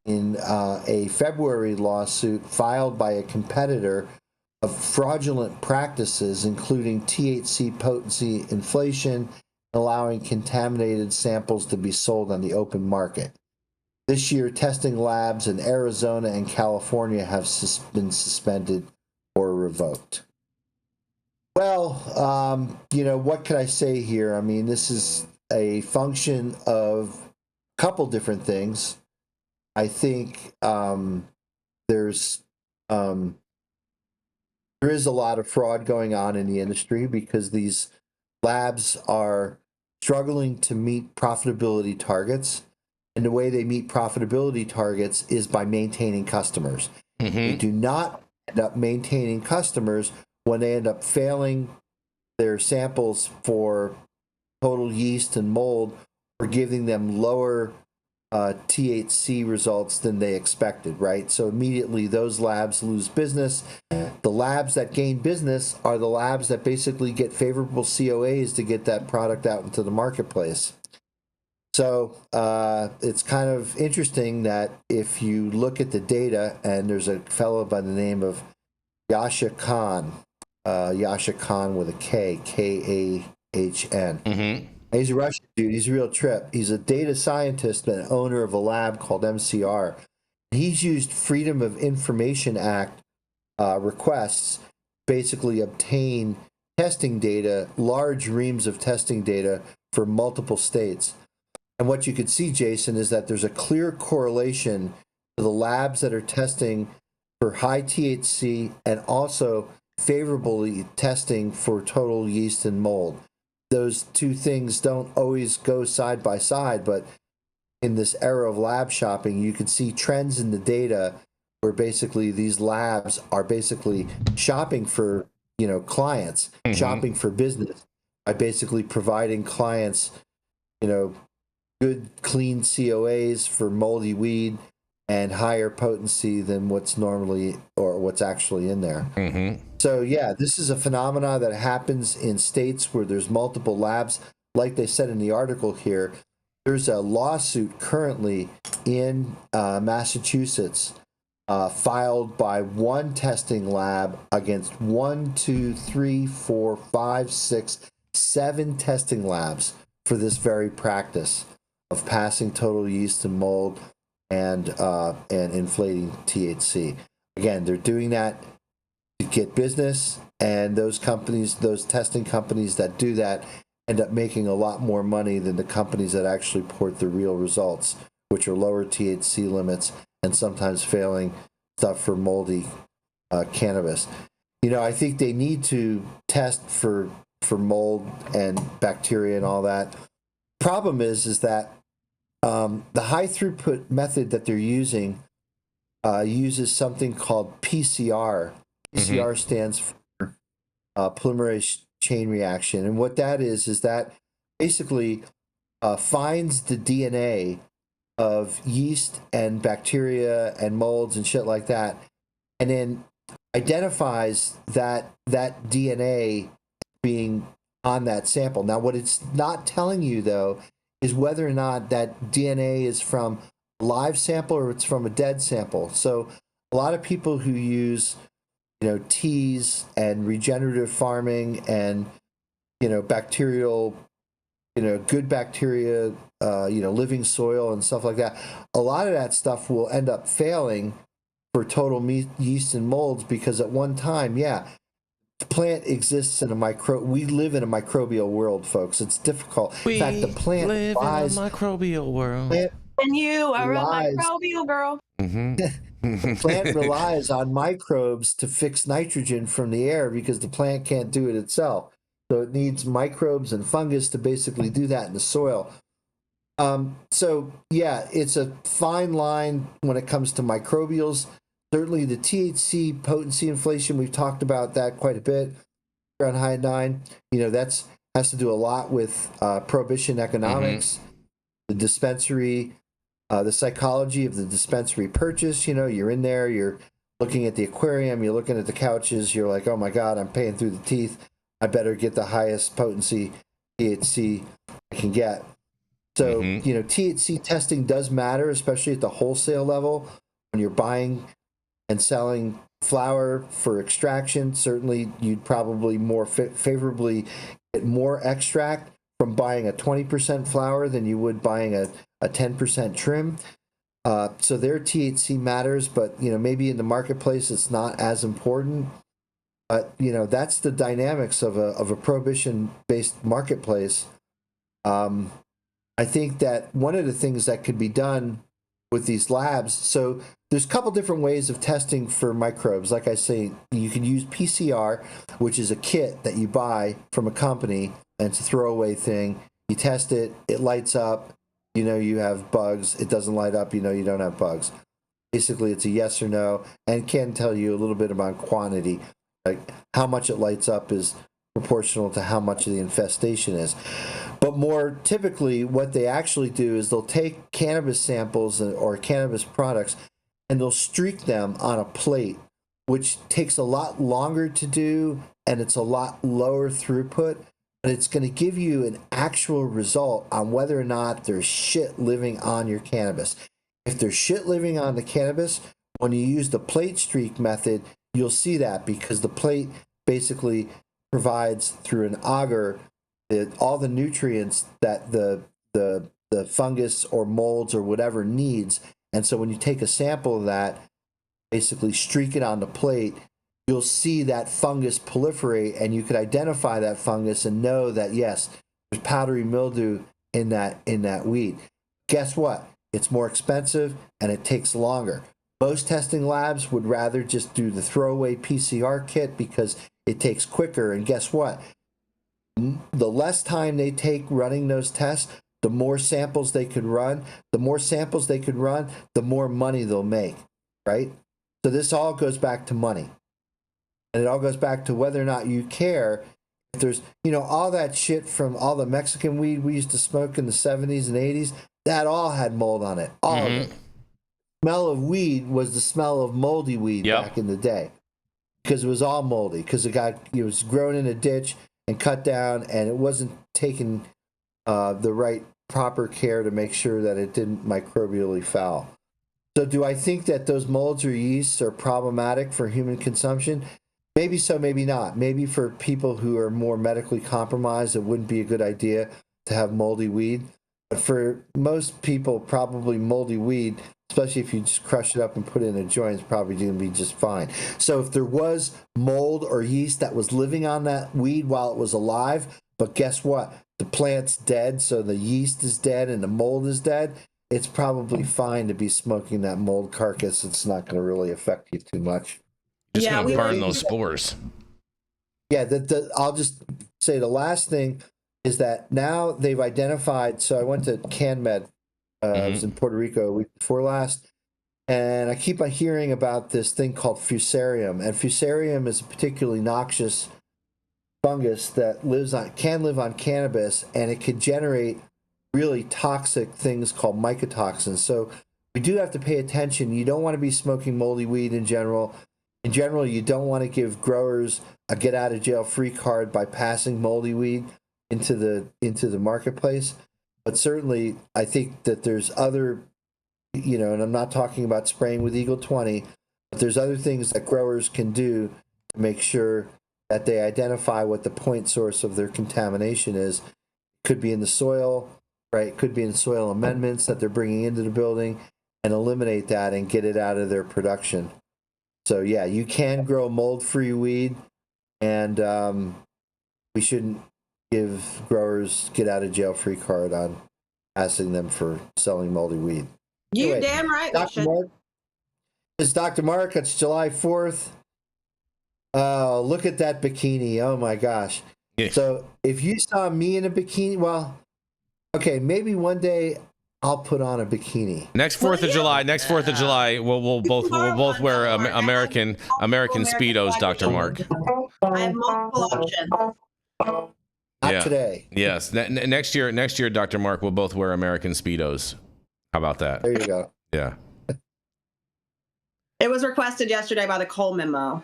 in a February lawsuit filed by a competitor of fraudulent practices, including THC potency inflation, allowing contaminated samples to be sold on the open market. This year, testing labs in Arizona and California have been suspended or revoked. Well, what can I say here? I mean, this is a function of a couple different things. I think there is a lot of fraud going on in the industry because these labs are struggling to meet profitability targets. And the way they meet profitability targets is by maintaining customers. They do not end up maintaining customers when they end up failing their samples for total yeast and mold, or giving them lower THC results than they expected, right? So immediately those labs lose business. The labs that gain business are the labs that basically get favorable COAs to get that product out into the marketplace. So it's kind of interesting that if you look at the data, and there's a fellow by the name of Yasha Khan with a K, K-A-H-N. He's a Russian dude. He's a real trip. He's a data scientist and owner of a lab called MCR. He's used Freedom of Information Act requests basically obtain testing data, large reams of testing data for multiple states. And what you could see, Jason, is that there's a clear correlation to the labs that are testing for high THC and also favorably testing for total yeast and mold. Those two things don't always go side by side, but in this era of lab shopping, you can see trends in the data where basically these labs are basically shopping for, clients, shopping for business by basically providing clients, good, clean COAs for moldy weed, and higher potency than what's normally or what's actually in there. Mm-hmm. So yeah, this is a phenomena that happens in states where there's multiple labs. Like they said in the article here, there's a lawsuit currently in Massachusetts filed by one testing lab against 7 testing labs for this very practice of passing total yeast and mold and inflating THC. Again, they're doing that to get business, and those companies, those testing companies that do that, end up making a lot more money than the companies that actually report the real results, which are lower THC limits and sometimes failing stuff for moldy cannabis. You know, I think they need to test for mold and bacteria and all that. Problem is that the high throughput method that they're using uses something called PCR. PCR stands for polymerase chain reaction, and what that is that basically finds the DNA of yeast and bacteria and molds and shit like that, and then identifies that DNA being on that sample. Now, what it's not telling you, though, is whether or not that DNA is from a live sample or it's from a dead sample. So a lot of people who use, teas and regenerative farming and, bacterial, good bacteria, living soil and stuff like that, a lot of that stuff will end up failing for total yeast and molds because at one time, the plant exists in we live in a microbial world, folks. It's difficult. In fact, the plant live lies in a microbial world. And you are a microbial girl. The plant relies on microbes to fix nitrogen from the air because the plant can't do it itself. So it needs microbes and fungus to basically do that in the soil. It's a fine line when it comes to microbials. Certainly the THC potency inflation, we've talked about that quite a bit on High 9. That's has to do a lot with prohibition economics, the dispensary, the psychology of the dispensary purchase. You're in there, you're looking at the aquarium, you're looking at the couches, you're like, oh my God, I'm paying through the teeth. I better get the highest potency THC I can get. So, THC testing does matter, especially at the wholesale level when you're buying and selling flower for extraction. Certainly, you'd probably more favorably get more extract from buying a 20% flower than you would buying a 10% trim. So their THC matters, but maybe in the marketplace it's not as important. But that's the dynamics of a prohibition-based marketplace. I think that one of the things that could be done with these labs, so there's a couple different ways of testing for microbes. Like I say, you can use PCR, which is a kit that you buy from a company, and it's a throwaway thing. You test it, it lights up, you have bugs. It doesn't light up, you don't have bugs. Basically, it's a yes or no, and can tell you a little bit about quantity. Like how much it lights up is proportional to how much of the infestation is. But more typically, what they actually do is they'll take cannabis samples or cannabis products and they'll streak them on a plate, which takes a lot longer to do and it's a lot lower throughput, but it's going to give you an actual result on whether or not there's shit living on your cannabis. If there's shit living on the cannabis, when you use the plate streak method, you'll see that because the plate basically provides through an auger all the nutrients that the fungus or molds or whatever needs. And so when you take a sample of that, basically streak it on the plate, you'll see that fungus proliferate, and you could identify that fungus and know that yes, there's powdery mildew in that weed. Guess what? It's more expensive and it takes longer. Most testing labs would rather just do the throwaway PCR kit because it takes quicker. And guess what? The less time they take running those tests, the more samples they could run. The more samples they could run, the more money they'll make, right? So this all goes back to money. And it all goes back to whether or not you care. If there's, all that shit from all the Mexican weed we used to smoke in the 70s and 80s, that all had mold on it. All of it. smell of weed was the smell of moldy weed back in the day, because it was all moldy, because it was grown in a ditch and cut down, and it wasn't taken the right proper care to make sure that it didn't microbially foul. So do I think that those molds or yeasts are problematic for human consumption? Maybe so, maybe not. Maybe for people who are more medically compromised, it wouldn't be a good idea to have moldy weed. But for most people, probably moldy weed, especially if you just crush it up and put it in a joint, is probably going to be just fine. So if there was mold or yeast that was living on that weed while it was alive, but guess what? The plant's dead, so the yeast is dead and the mold is dead, it's probably fine to be smoking that mold carcass. It's not going to really affect you too much. Just going to burn those spores. Yeah, I'll just say the last thing is that now they've identified. So I went to CanMed. I was in Puerto Rico a week before last, and I keep on hearing about this thing called fusarium. And fusarium is a particularly noxious fungus that can live on cannabis, and it could generate really toxic things called mycotoxins. So we do have to pay attention. You don't want to be smoking moldy weed in general. In general, you don't want to give growers a get-out-of-jail-free card by passing moldy weed into the marketplace. But certainly, I think that there's other, and I'm not talking about spraying with Eagle 20, but there's other things that growers can do to make sure that they identify what the point source of their contamination is. It could be in the soil, right? It could be in soil amendments that they're bringing into the building, and eliminate that and get it out of their production. So yeah, you can grow mold-free weed, and we shouldn't give growers get-out-of-jail-free card on asking them for selling moldy weed. You're damn right. Dr. Mark, it's Dr. Mark. It's July 4th. Oh, look at that bikini. Oh my gosh. Yeah. So if you saw me in a bikini, well, okay, maybe one day I'll put on a bikini. Next 4th of July, we'll both wear American Speedos, Dr. Mark. I have multiple options. Not today. Yes. Next year, Dr. Mark, we'll both wear American Speedos. How about that? There you go. Yeah. It was requested yesterday by the Cole memo.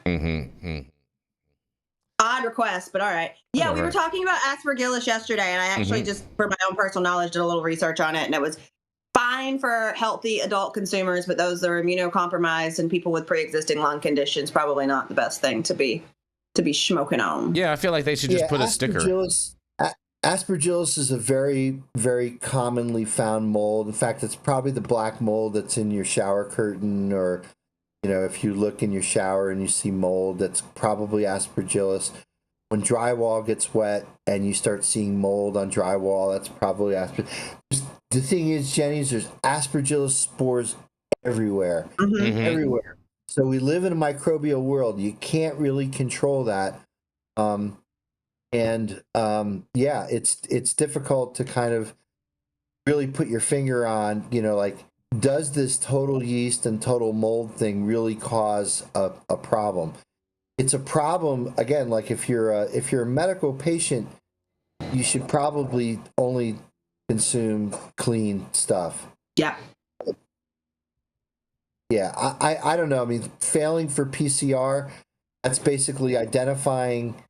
Odd request, but all right. Yeah, we were talking about aspergillus yesterday, and I actually just, for my own personal knowledge, did a little research on it, and it was fine for healthy adult consumers, but those that are immunocompromised and people with pre-existing lung conditions, probably not the best thing to be smoking on. Yeah, I feel like they should just put a sticker. Aspergillus is a very, very commonly found mold. In fact, it's probably the black mold that's in your shower curtain, or if you look in your shower and you see mold, that's probably aspergillus. When drywall gets wet and you start seeing mold on drywall, that's probably aspergillus. The thing is, Jenny, there's aspergillus spores everywhere. Everywhere. So we live in a microbial world. You can't really control that. Yeah, it's difficult to kind of really put your finger on, does this total yeast and total mold thing really cause a problem? It's a problem, again, like if you're a medical patient, you should probably only consume clean stuff. Yeah. Yeah, I don't know. I mean, failing for PCR, that's basically identifying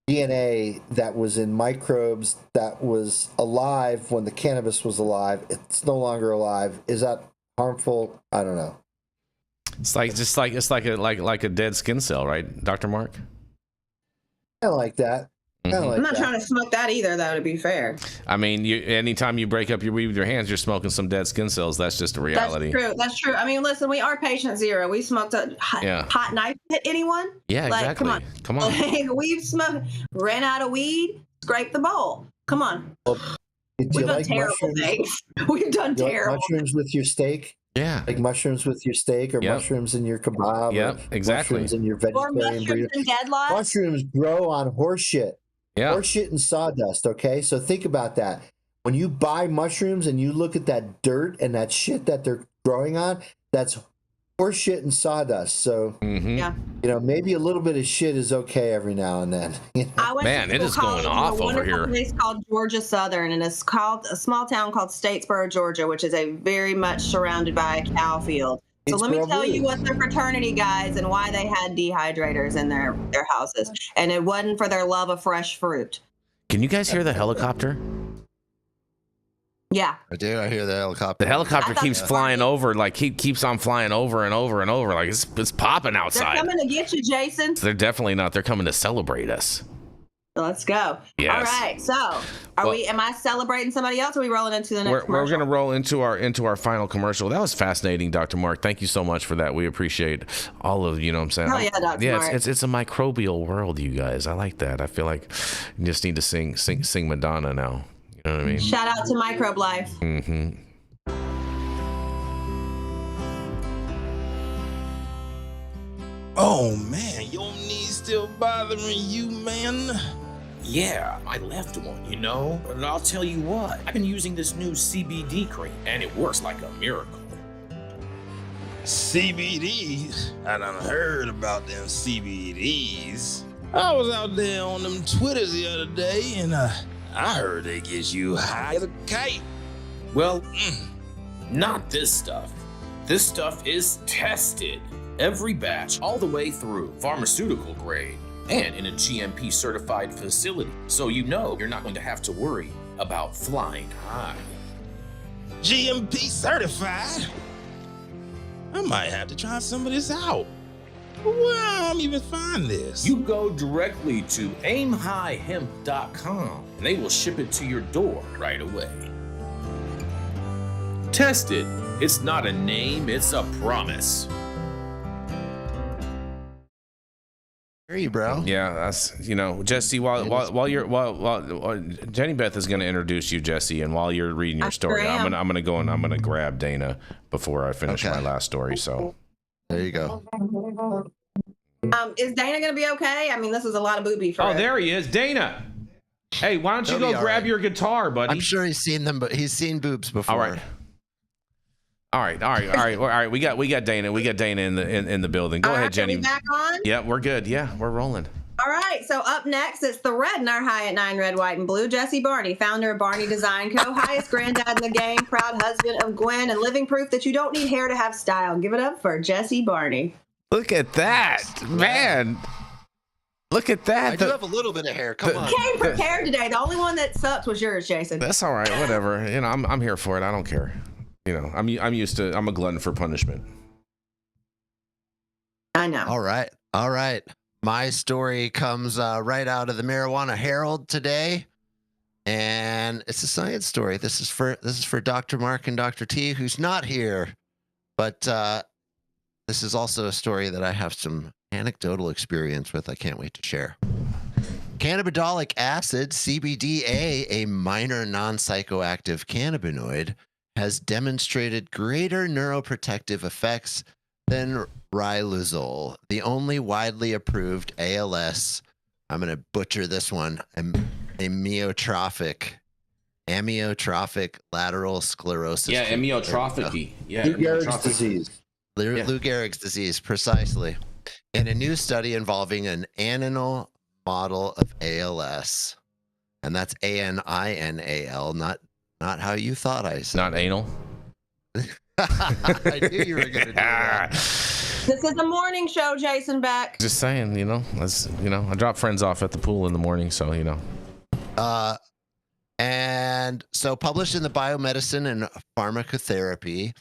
DNA that was in microbes that was alive when the cannabis was alive. It's no longer alive. Is that harmful? I don't know. It's like a dead skin cell, right, Dr. Mark? I don't like that. I'm not trying to smoke that either, though, to be fair. I mean, anytime you break up your weed with your hands, you're smoking some dead skin cells. That's just a reality. That's true. I mean, listen, we are patient zero. We smoked a hot knife hit anyone? Yeah, exactly. Come on. Like, we've smoked, ran out of weed, scraped the bowl. Come on. We've done terrible things. We've done terrible. Mushrooms with your steak? Yeah. Like mushrooms with your steak, or mushrooms in your kebab. Yep, exactly. Mushrooms in your vegetarian burrito. And deadlocks. Mushrooms grow on horse shit. Yeah. Horse shit and sawdust, okay? So think about that. When you buy mushrooms and you look at that dirt and that shit that they're growing on, that's horse shit and sawdust. So, Yeah. maybe a little bit of shit is okay every now and then. I went Man, to it is college going in off a over wonderful here. place called Georgia Southern, and it's called a small town called Statesboro, Georgia, which is a very much surrounded by a cow field. So let me tell you what their fraternity guys and why they had dehydrators in their houses, and it wasn't for their love of fresh fruit. Can you guys hear the helicopter? Yeah. I do. I hear the helicopter. The helicopter I thought keeps it was flying over, like keeps on flying over and over and over, like it's popping They're outside. coming to get you, Jason. They're definitely not. They're coming to celebrate us. Let's go. Yes. All right. So, am I celebrating somebody else, or are we rolling into the next We're commercial? going to roll into our final commercial. That was fascinating, Dr. Mark. Thank you so much for that. We appreciate all of you know what I'm saying. Hell yeah, Dr. Mark. It's a microbial world, you guys. I like that. I feel like you just need to sing Madonna now. You know what I mean? Shout out to Microbe Life. Mm-hmm. Oh man, your knees still bothering you, man? Yeah, I left one, you know? But I'll tell you what, I've been using this new CBD cream, and it works like a miracle. CBDs? I done heard about them CBDs. I was out there on them Twitters the other day, and I heard they get you high as a kite. Well, not this stuff. This stuff is tested. Every batch, all the way through, pharmaceutical grade, and in a GMP certified facility. So you know you're not going to have to worry about flying high. GMP certified? I might have to try some of this out. Where I'm even find this? You go directly to aimhighhemp.com and they will ship it to your door right away. Tested. It's not a name, it's a promise. Hear you, bro. Yeah, that's Jesse. While Jenny Beth is going to introduce you, Jesse, and while you're reading your story, I'm gonna go and I'm gonna grab Dana before I finish my last story. So there you go. Is Dana gonna be okay? I mean, this is a lot of booby for oh, her. there he is, Dana. Hey, why don't you He'll go be grab all your guitar, buddy? I'm sure he's seen them, but he's seen boobs before. All right. We got Dana. We got Dana in the building. Go ahead, Jenny. Are we back on? Yeah, we're good. Yeah, we're rolling. All right. So up next, it's the red in our High at 9 Red, White, and Blue. Jesse Barney, founder of Barney Design Co., highest granddad in the game, proud husband of Gwen, and living proof that you don't need hair to have style. Give it up for Jesse Barney. Look at that, man. Look at that. I do have a little bit of hair. Come on. Came prepared today. The only one that sucked was yours, Jason. That's all right. Whatever. I'm here for it. I don't care. I'm used to. I'm a glutton for punishment. I know. All right. My story comes right out of the Marijuana Herald today, and it's a science story. This is for Dr. Mark and Dr. T, who's not here, but this is also a story that I have some anecdotal experience with. I can't wait to share. Cannabidolic acid, CBDA, a minor non-psychoactive cannabinoid, has demonstrated greater neuroprotective effects than Riluzole, the only widely approved ALS. I'm going to butcher this one. Amyotrophic lateral sclerosis. Yeah, amyotrophy. Yeah, Lou Gehrig's disease. Lou Gehrig's disease, precisely. In a new study involving an animal model of ALS, and that's ANINAL, not how you thought I said. Not anal. I knew you were going to do that. This is a morning show, Jason Beck. Just saying, I drop friends off at the pool in the morning, so And so published in the Biomedicine and Pharmacotherapy,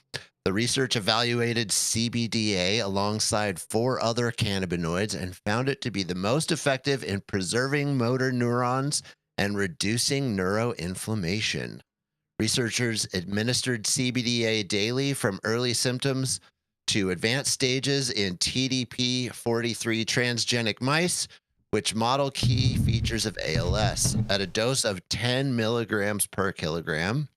the research evaluated CBDA alongside 4 other cannabinoids and found it to be the most effective in preserving motor neurons and reducing neuroinflammation. Researchers administered CBDA daily from early symptoms to advanced stages in TDP-43 transgenic mice, which model key features of ALS. At a dose of 10 milligrams per kilogram,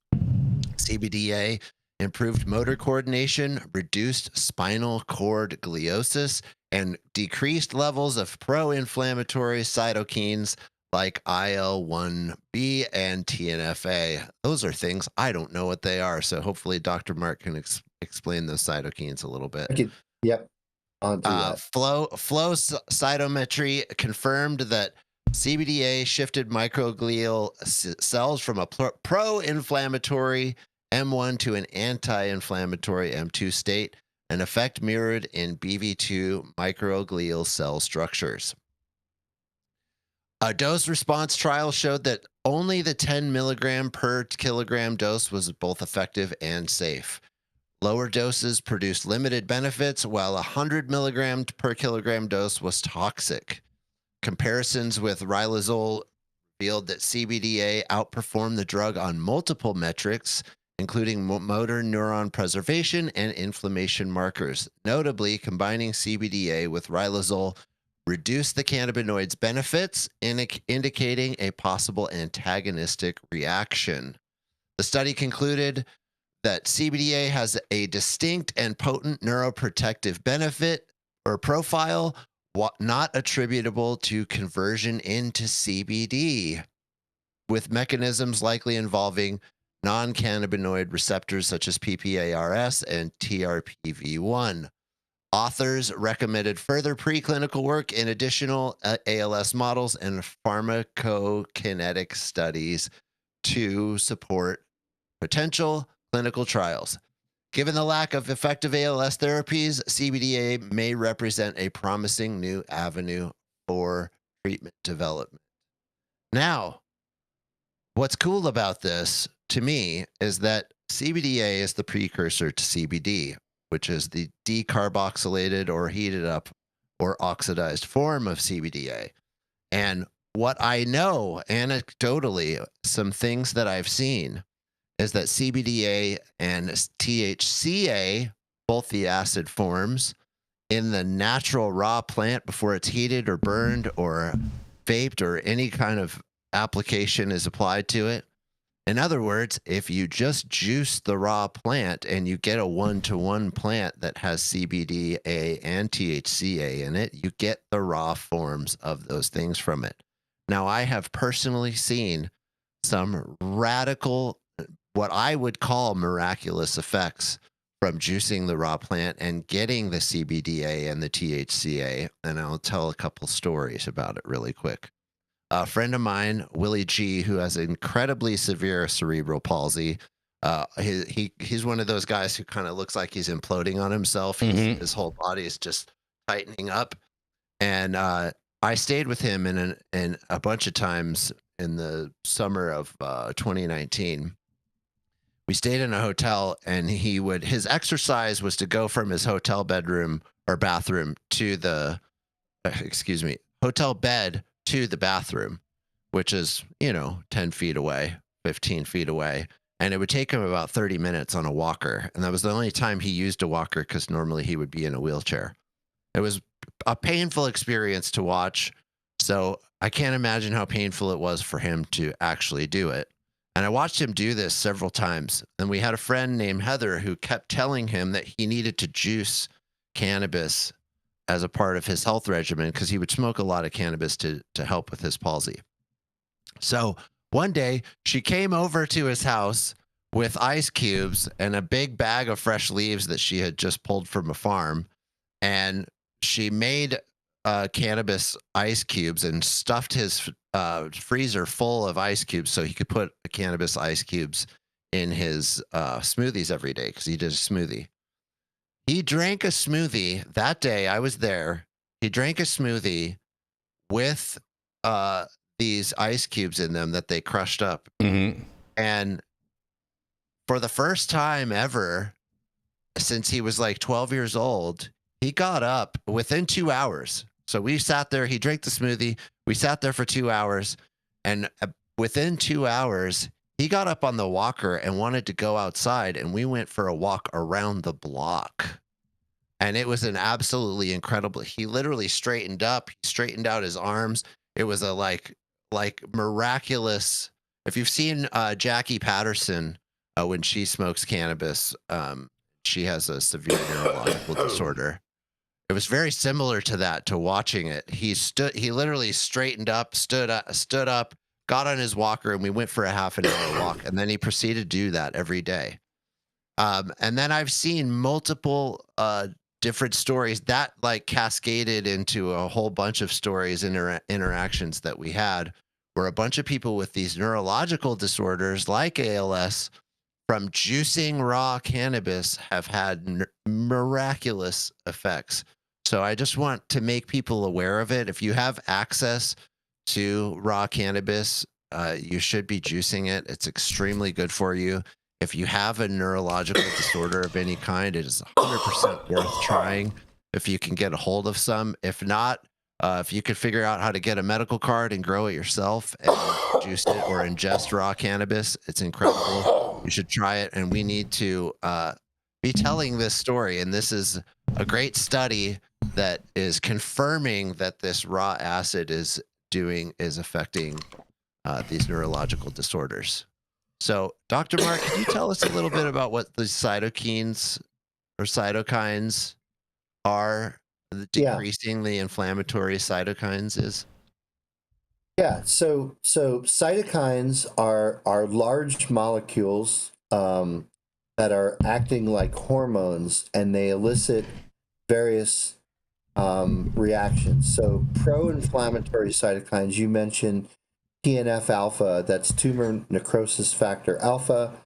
CBDA improved motor coordination, reduced spinal cord gliosis, and decreased levels of pro-inflammatory cytokines like IL-1B and TNF-A. Those are things I don't know what they are, so hopefully Dr. Mark can explain those cytokines a little bit. Yep. Onto that. Flow cytometry confirmed that CBDA shifted microglial cells from a pro-inflammatory M1 to an anti-inflammatory M2 state, an effect mirrored in BV2 microglial cell structures. A dose response trial showed that only the 10 milligram per kilogram dose was both effective and safe. Lower doses produced limited benefits, while a 100 milligram per kilogram dose was toxic. Comparisons with Riluzole revealed that CBDA outperformed the drug on multiple metrics, including motor neuron preservation and inflammation markers. Notably, combining CBDA with Riluzole reduced the cannabinoids' benefits, indicating a possible antagonistic reaction. The study concluded that CBDA has a distinct and potent neuroprotective benefit or profile, not attributable to conversion into CBD, with mechanisms likely involving non-cannabinoid receptors such as PPARS and TRPV1. Authors recommended further preclinical work in additional ALS models and pharmacokinetic studies to support potential clinical trials. Given the lack of effective ALS therapies, CBDA may represent a promising new avenue for treatment development. Now, what's cool about this to me is that CBDA is the precursor to CBD, which is the decarboxylated or heated up or oxidized form of CBDA. And what I know anecdotally, some things that I've seen, is that CBDA and THCA, both the acid forms, in the natural raw plant before it's heated or burned or vaped or any kind of application is applied to it. In other words, if you just juice the raw plant and you get a 1-to-1 plant that has CBDA and THCA in it, you get the raw forms of those things from it. Now, I have personally seen some radical, what I would call miraculous effects from juicing the raw plant and getting the CBDA and the THCA. And I'll tell a couple stories about it really quick. A friend of mine, Willie G, who has incredibly severe cerebral palsy, he's one of those guys who kind of looks like he's imploding on himself. His whole body is just tightening up. And I stayed with him in a bunch of times in the summer of 2019. We stayed in a hotel, and his exercise was to go from his hotel bedroom or bathroom to the, hotel bed to the bathroom, which is, 10 feet away, 15 feet away. And it would take him about 30 minutes on a walker. And that was the only time he used a walker, because normally he would be in a wheelchair. It was a painful experience to watch. So I can't imagine how painful it was for him to actually do it. And I watched him do this several times. And we had a friend named Heather who kept telling him that he needed to juice cannabis as a part of his health regimen, because he would smoke a lot of cannabis to help with his palsy. So one day she came over to his house with ice cubes and a big bag of fresh leaves that she had just pulled from a farm. And she made cannabis ice cubes and stuffed his freezer full of ice cubes so he could put cannabis ice cubes in his smoothies every day, because he did a smoothie. He drank a smoothie that day. I was there. He drank a smoothie with these ice cubes in them that they crushed up. And for the first time ever, since he was like 12 years old, he got up within 2 hours. So we sat there. He drank the smoothie. We sat there for 2 hours. And within 2 hours, he got up on the walker and wanted to go outside. And we went for a walk around the block. And it was an absolutely incredible. He literally straightened up. He straightened out his arms. It was a like miraculous. If you've seen Jackie Patterson when she smokes cannabis, she has a severe neurological disorder. It was very similar to that, to watching it. He literally straightened up, stood up, got on his walker, and we went for a half an hour walk. And then he proceeded to do that every day. And then I've seen multiple different stories that like cascaded into a whole bunch of stories, interactions that we had, where a bunch of people with these neurological disorders like ALS from juicing raw cannabis have had miraculous effects. So I just want to make people aware of it. If you have access to raw cannabis, you should be juicing it. It's extremely good for you. If you have a neurological disorder of any kind, it is 100% worth trying if you can get a hold of some. If not, if you could figure out how to get a medical card and grow it yourself and juice it or ingest raw cannabis, it's incredible. You should try it. And we need to be telling this story. And this is a great study that is confirming that this raw acid is affecting these neurological disorders. So, Dr. Mark, can you tell us a little bit about what the cytokines or cytokines are? Decreasing the inflammatory cytokines is? Yeah, so cytokines are large molecules that are acting like hormones, and they elicit various reactions. So pro-inflammatory cytokines, you mentioned TNF alpha, that's tumor necrosis factor alpha.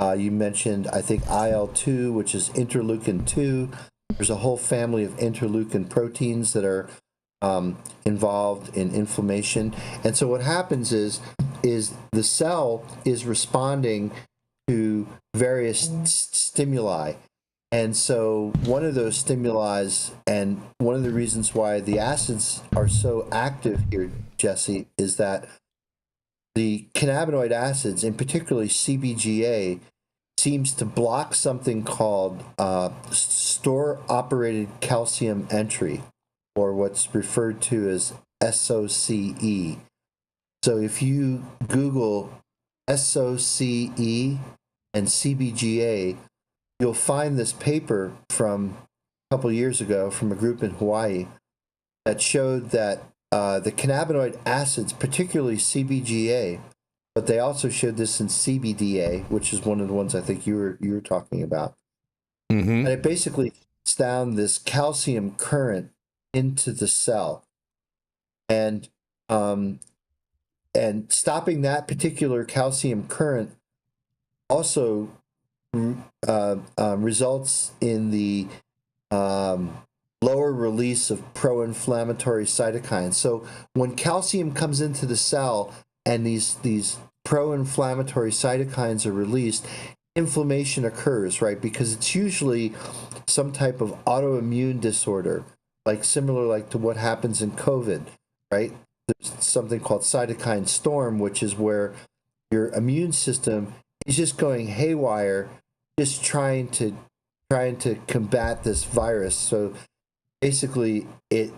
You mentioned, I think, IL-2, which is interleukin 2. There's a whole family of interleukin proteins that are involved in inflammation. And so what happens is the cell is responding to various stimuli. And so one of those stimuli, and one of the reasons why the acids are so active here, Jesse, is that the cannabinoid acids, and particularly CBGA, seems to block something called store-operated calcium entry, or what's referred to as SOCE. So if you Google SOCE and CBGA, you'll find this paper from a couple years ago from a group in Hawaii that showed that the cannabinoid acids, particularly CBGA, but they also showed this in CBDA, which is one of the ones I think you were talking about. Mm-hmm. And it basically shuts down this calcium current into the cell, and stopping that particular calcium current also results in the lower release of pro-inflammatory cytokines. So when calcium comes into the cell and these pro-inflammatory cytokines are released, inflammation occurs, right? Because it's usually some type of autoimmune disorder, similar to what happens in COVID, right? There's something called cytokine storm, which is where your immune system is just going haywire, just trying to combat this virus. So basically, it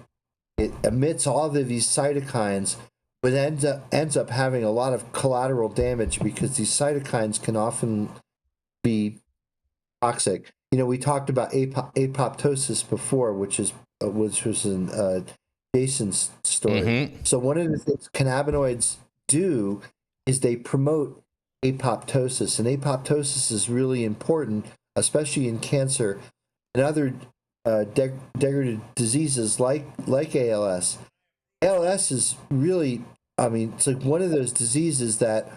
emits all of these cytokines, but ends up having a lot of collateral damage because these cytokines can often be toxic. We talked about apoptosis before, which was in Jason's story. Mm-hmm. So one of the things cannabinoids do is they promote apoptosis, and apoptosis is really important, especially in cancer and other degenerative diseases like ALS. ALS is really, it's like one of those diseases that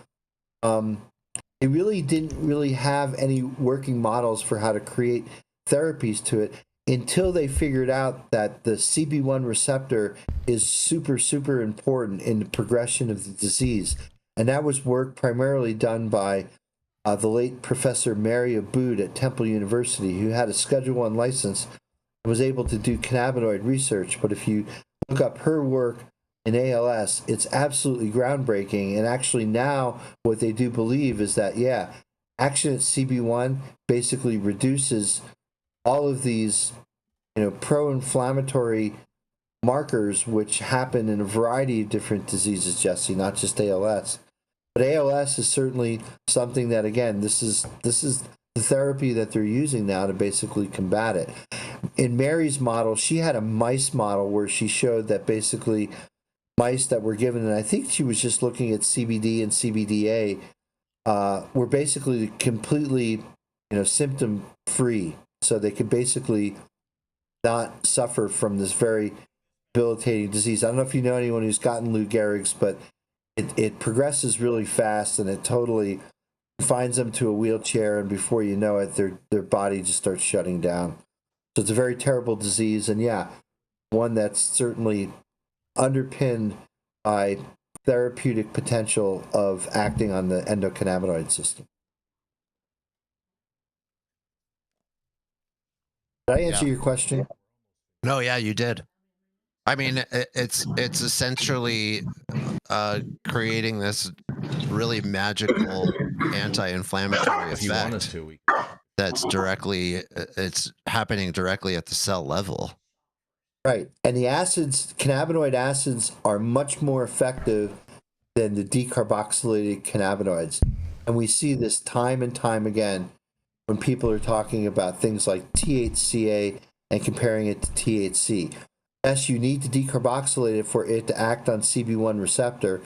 they really didn't really have any working models for how to create therapies to it until they figured out that the CB1 receptor is super, super important in the progression of the disease. And that was work primarily done by the late Professor Mary Abood at Temple University, who had a Schedule I license and was able to do cannabinoid research. But if you look up her work in ALS, it's absolutely groundbreaking. And actually now what they do believe is that, action at CB1 basically reduces all of these, pro-inflammatory markers which happen in a variety of different diseases, Jesse, not just ALS. But ALS is certainly something that, again, this is the therapy that they're using now to basically combat it. In Mary's model, she had a mice model where she showed that basically mice that were given, and I think she was just looking at CBD and CBDA, were basically completely, symptom free. So they could basically not suffer from this very debilitating disease. I don't know if you know anyone who's gotten Lou Gehrig's, but it progresses really fast, and it totally confines them to a wheelchair, and before you know it, their body just starts shutting down. So it's a very terrible disease, and yeah, one that's certainly underpinned by therapeutic potential of acting on the endocannabinoid system. Did I answer your question? No, yeah, you did. I mean, it's essentially creating this really magical anti-inflammatory If you want effect us to, we that's directly, it's happening directly at the cell level. Right. And the acids, cannabinoid acids, are much more effective than the decarboxylated cannabinoids. And we see this time and time again when people are talking about things like THCA and comparing it to THC. Yes, you need to decarboxylate it for it to act on CB1 receptor,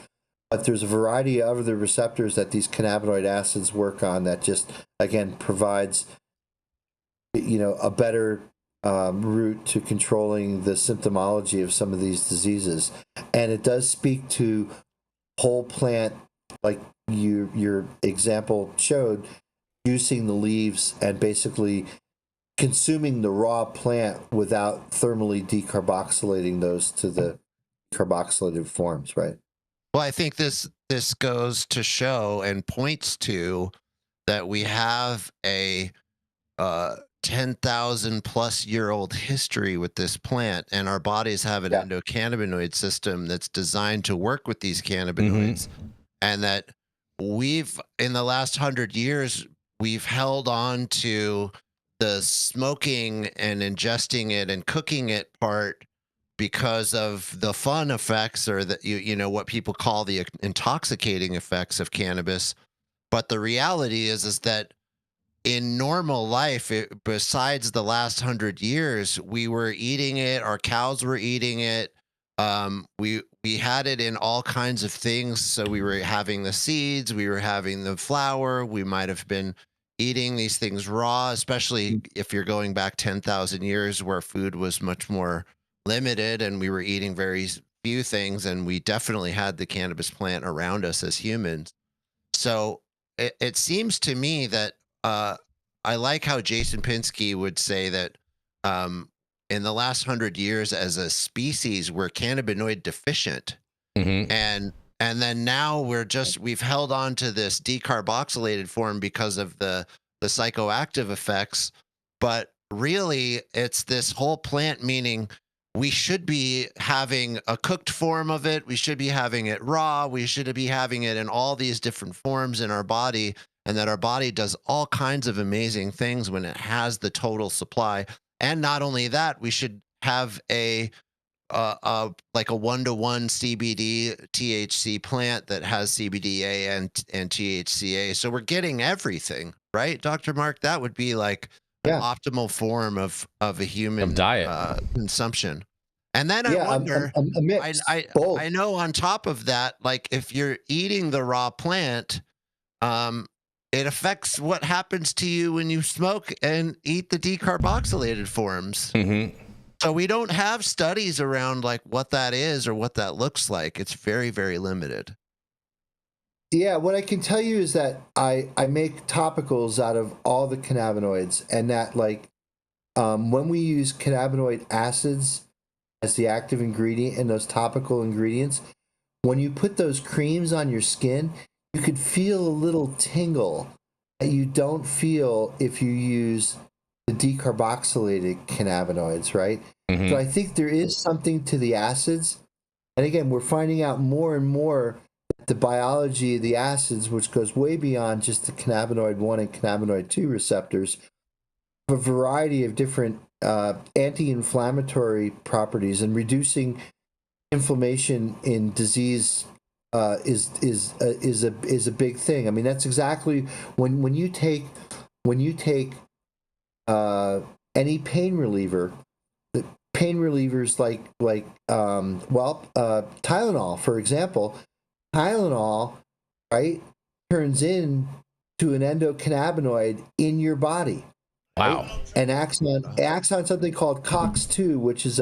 but there's a variety of other receptors that these cannabinoid acids work on that just, again, provides, a better route to controlling the symptomology of some of these diseases. And it does speak to whole plant, like your example showed, juicing the leaves and basically consuming the raw plant without thermally decarboxylating those to the carboxylated forms, right? Well, I think this goes to show and points to that we have a 10,000 plus year old history with this plant, and our bodies have an endocannabinoid system that's designed to work with these cannabinoids, and that we've, in the last 100 years, we've held on to the smoking and ingesting it and cooking it part because of the fun effects, or the what people call the intoxicating effects of cannabis. But the reality is that in normal life, besides the last 100 years, we were eating it. Our cows were eating it. We had it in all kinds of things. So we were having the seeds, we were having the flower. We might have been eating these things raw, especially if you're going back 10,000 years where food was much more limited and we were eating very few things. And we definitely had the cannabis plant around us as humans. So it seems to me that I like how Jason Pinsky would say that in the last 100 years as a species, we're cannabinoid deficient. And then now we've held on to this decarboxylated form because of the psychoactive effects. But really, it's this whole plant, meaning we should be having a cooked form of it. We should be having it raw. We should be having it in all these different forms in our body, and that our body does all kinds of amazing things when it has the total supply. And not only that, we should have like a 1-to-1 CBD THC plant that has CBDA and THCA. So we're getting everything, right, Dr. Mark? That would be like an optimal form of a human diet consumption. And then I wonder, a mix, I know on top of that, like if you're eating the raw plant, it affects what happens to you when you smoke and eat the decarboxylated forms. So we don't have studies around like what that is or what that looks like. It's very, very limited. Yeah, what I can tell you is that I make topicals out of all the cannabinoids, and that when we use cannabinoid acids as the active ingredient in those topical ingredients, when you put those creams on your skin, you could feel a little tingle that you don't feel if you use the decarboxylated cannabinoids, right? So I think there is something to the acids. And again, we're finding out more and more that the biology of the acids, which goes way beyond just the cannabinoid 1 and cannabinoid 2 receptors, have a variety of different anti-inflammatory properties, and reducing inflammation in disease is a big thing. I mean, that's exactly when you take any pain reliever, the pain relievers like Tylenol, for example. Tylenol, right, turns in to an endocannabinoid in your body. Wow. And acts on something called COX-2, which is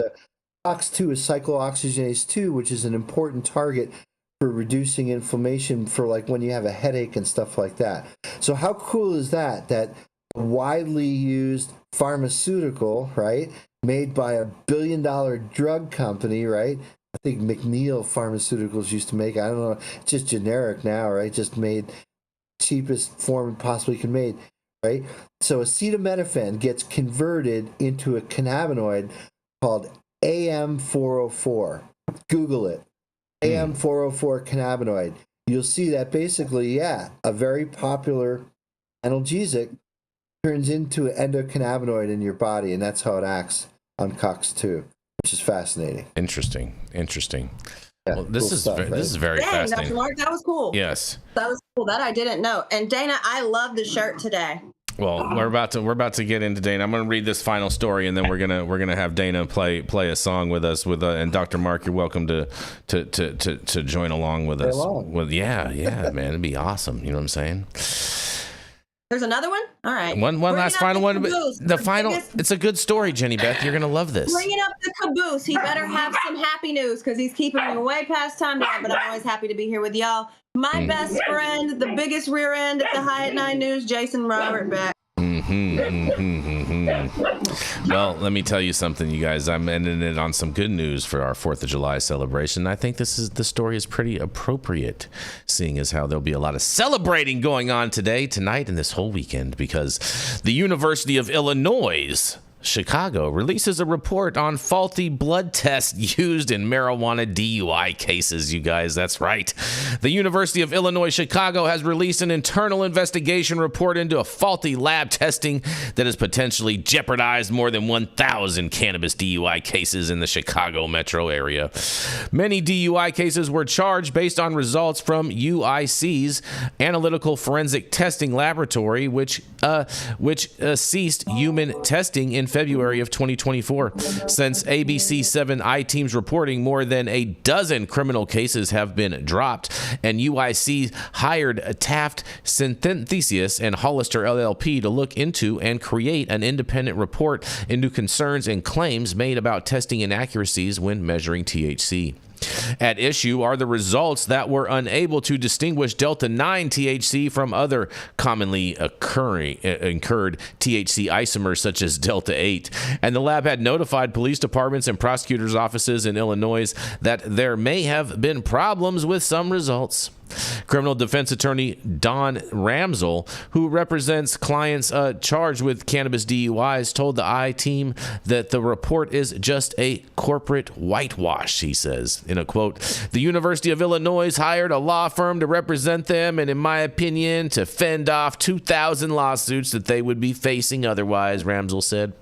COX-2 is cyclooxygenase 2, which is an important target for reducing inflammation for like when you have a headache and stuff like that. So how cool is that? That widely used pharmaceutical, right, made by a billion-dollar drug company, right? I think McNeil Pharmaceuticals used to make, I don't know, it's just generic now, right? Just made cheapest form possibly can made, right? So acetaminophen gets converted into a cannabinoid called AM404. Google it. AM404 cannabinoid. You'll see that basically, a very popular analgesic turns into an endocannabinoid in your body, and that's how it acts on COX-2, which is fascinating. Interesting. Yeah, Well, this cool is stuff, this is very Dang, fascinating. Dr. Mark, that was cool. Yes. That was cool. That I didn't know. And Dana, I love the shirt today. Well, we're about to get into Dana. I'm going to read this final story, and then we're gonna have Dana play a song with us. And Dr. Mark, you're welcome to join along with us. Yeah, man, it'd be awesome. You know what I'm saying? There's another one? All right. One last final one. Caboose. It's a good story, Jenny Beth. You're gonna love this. Bringing up the caboose. He better have some happy news because he's keeping me way past time now, but I'm always happy to be here with y'all. My best friend, the biggest rear end at the High at 9 News, Jason Robert Beck. Well, let me tell you something, you guys. I'm ending it on some good news for our 4th of July celebration. I think the story is pretty appropriate, seeing as how there'll be a lot of celebrating going on today, tonight, and this whole weekend, because the University of Illinois Chicago releases a report on faulty blood tests used in marijuana DUI cases, you guys. That's right. The University of Illinois Chicago has released an internal investigation report into a faulty lab testing that has potentially jeopardized more than 1,000 cannabis DUI cases in the Chicago metro area. Many DUI cases were charged based on results from UIC's Analytical Forensic Testing Laboratory, which ceased human testing in February of 2024. Since ABC7 I-Team's reporting, more than a dozen criminal cases have been dropped, and UIC hired Taft Synthesis and Hollister LLP to look into and create an independent report into concerns and claims made about testing inaccuracies when measuring THC. At issue are the results that were unable to distinguish Delta-9 THC from other commonly incurred THC isomers such as Delta-8. And the lab had notified police departments and prosecutors' offices in Illinois that there may have been problems with some results. Criminal defense attorney Don Ramsel, who represents clients charged with cannabis DUIs, told the I-Team that the report is just a corporate whitewash, he says. In a quote, "The University of Illinois hired a law firm to represent them and, in my opinion, to fend off 2,000 lawsuits that they would be facing otherwise," Ramsel said.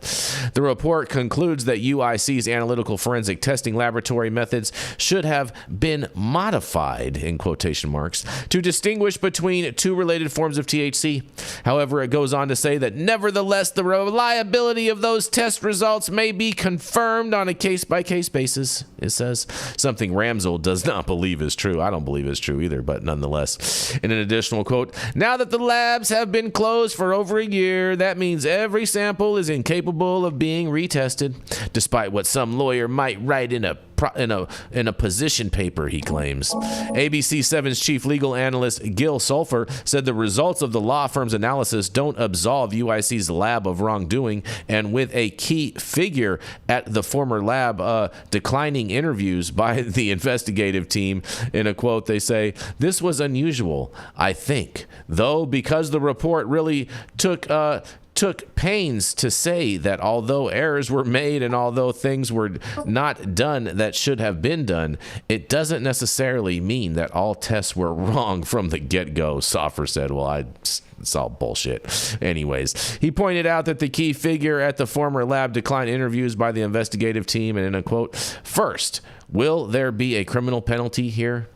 The report concludes that UIC's analytical forensic testing laboratory methods should have been modified, in quotation marks, to distinguish between two related forms of THC. However, it goes on to say that nevertheless, the reliability of those test results may be confirmed on a case-by-case basis, it says. Something Ramsel does not believe is true. I don't believe it's true either, but nonetheless. In an additional quote, "Now that the labs have been closed for over a year, that means every sample is incapable of being retested, despite what some lawyer might write in a position paper," he claims. ABC7's chief legal analyst Gil Sulphur said the results of the law firm's analysis don't absolve UIC's lab of wrongdoing, and with a key figure at the former lab declining interviews by the investigative team. In a quote, they say, "This was unusual, I think, though, because the report really took pains to say that although errors were made and although things were not done that should have been done, it doesn't necessarily mean that all tests were wrong from the get-go," Soffer said. Well, it's all bullshit. Anyways, he pointed out that the key figure at the former lab declined interviews by the investigative team, and in a quote, "First, will there be a criminal penalty here?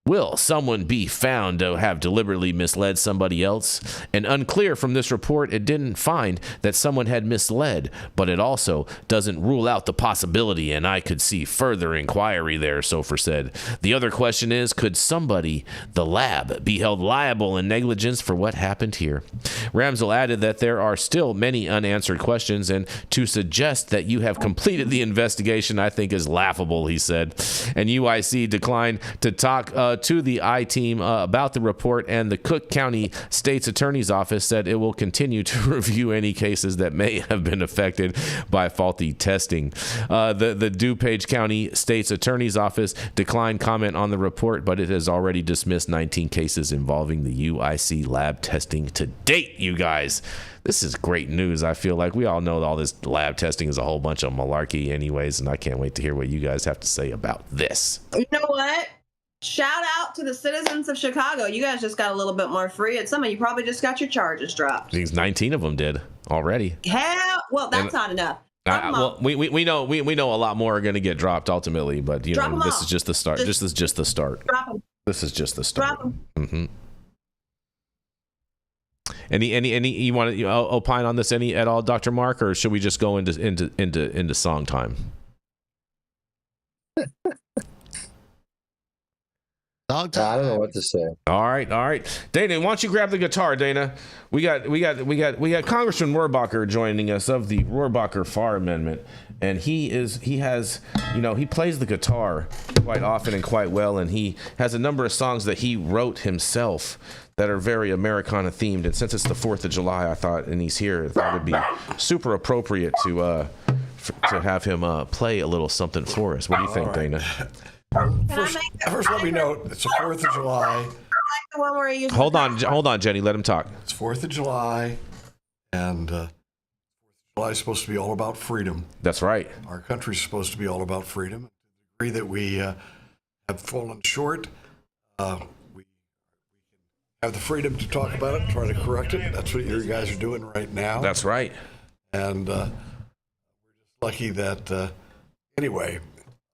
Will someone be found to have deliberately misled somebody else? And unclear from this report, it didn't find that someone had misled, but it also doesn't rule out the possibility, and I could see further inquiry there, Sofer said. The other question is, could somebody, the lab, be held liable in negligence for what happened here? Ramsell added that there are still many unanswered questions, and to suggest that you have completed the investigation, I think is laughable, he said. And UIC declined to talk to the I-team about the report, and the Cook County State's Attorney's Office said it will continue to review any cases that may have been affected by faulty testing. The DuPage County State's Attorney's Office declined comment on the report, but it has already dismissed 19 cases involving the UIC lab testing to date, you guys. This is great news. I feel like we all know all this lab testing is a whole bunch of malarkey anyways, and I can't wait to hear what you guys have to say about this. You know what? Shout out to the citizens of Chicago. You guys just got a little bit more free, and some of you probably just got your charges dropped. I think 19 of them did already. Well, that's not enough. Well, we know a lot more are going to get dropped ultimately, but you know, this is just the start. This is just the start. Drop them. This is just the start. Drop them. Mm-hmm. Any you want to opine on this at all, Dr. Mark, or should we just go into song time? I don't know what to say. All right, Dana, why don't you grab the guitar, Dana? We got Congressman Rohrabacher joining us of the Rohrabacher Farr Amendment, and he has he plays the guitar quite often and quite well, and he has a number of songs that he wrote himself that are very Americana themed. And since it's the 4th of July, I thought, and he's here, I thought it'd be super appropriate to have him play a little something for us. What do you think, Dana? First, let me note, it's the 4th of July. The one where he Hold on, Jenny, let him talk. It's 4th of July, and 4th of July is supposed to be all about freedom. That's right. Our country's supposed to be all about freedom. To the degree that we have fallen short, we have the freedom to talk about it, try to correct it. That's what you guys are doing right now. That's right. And we're just lucky that, anyway,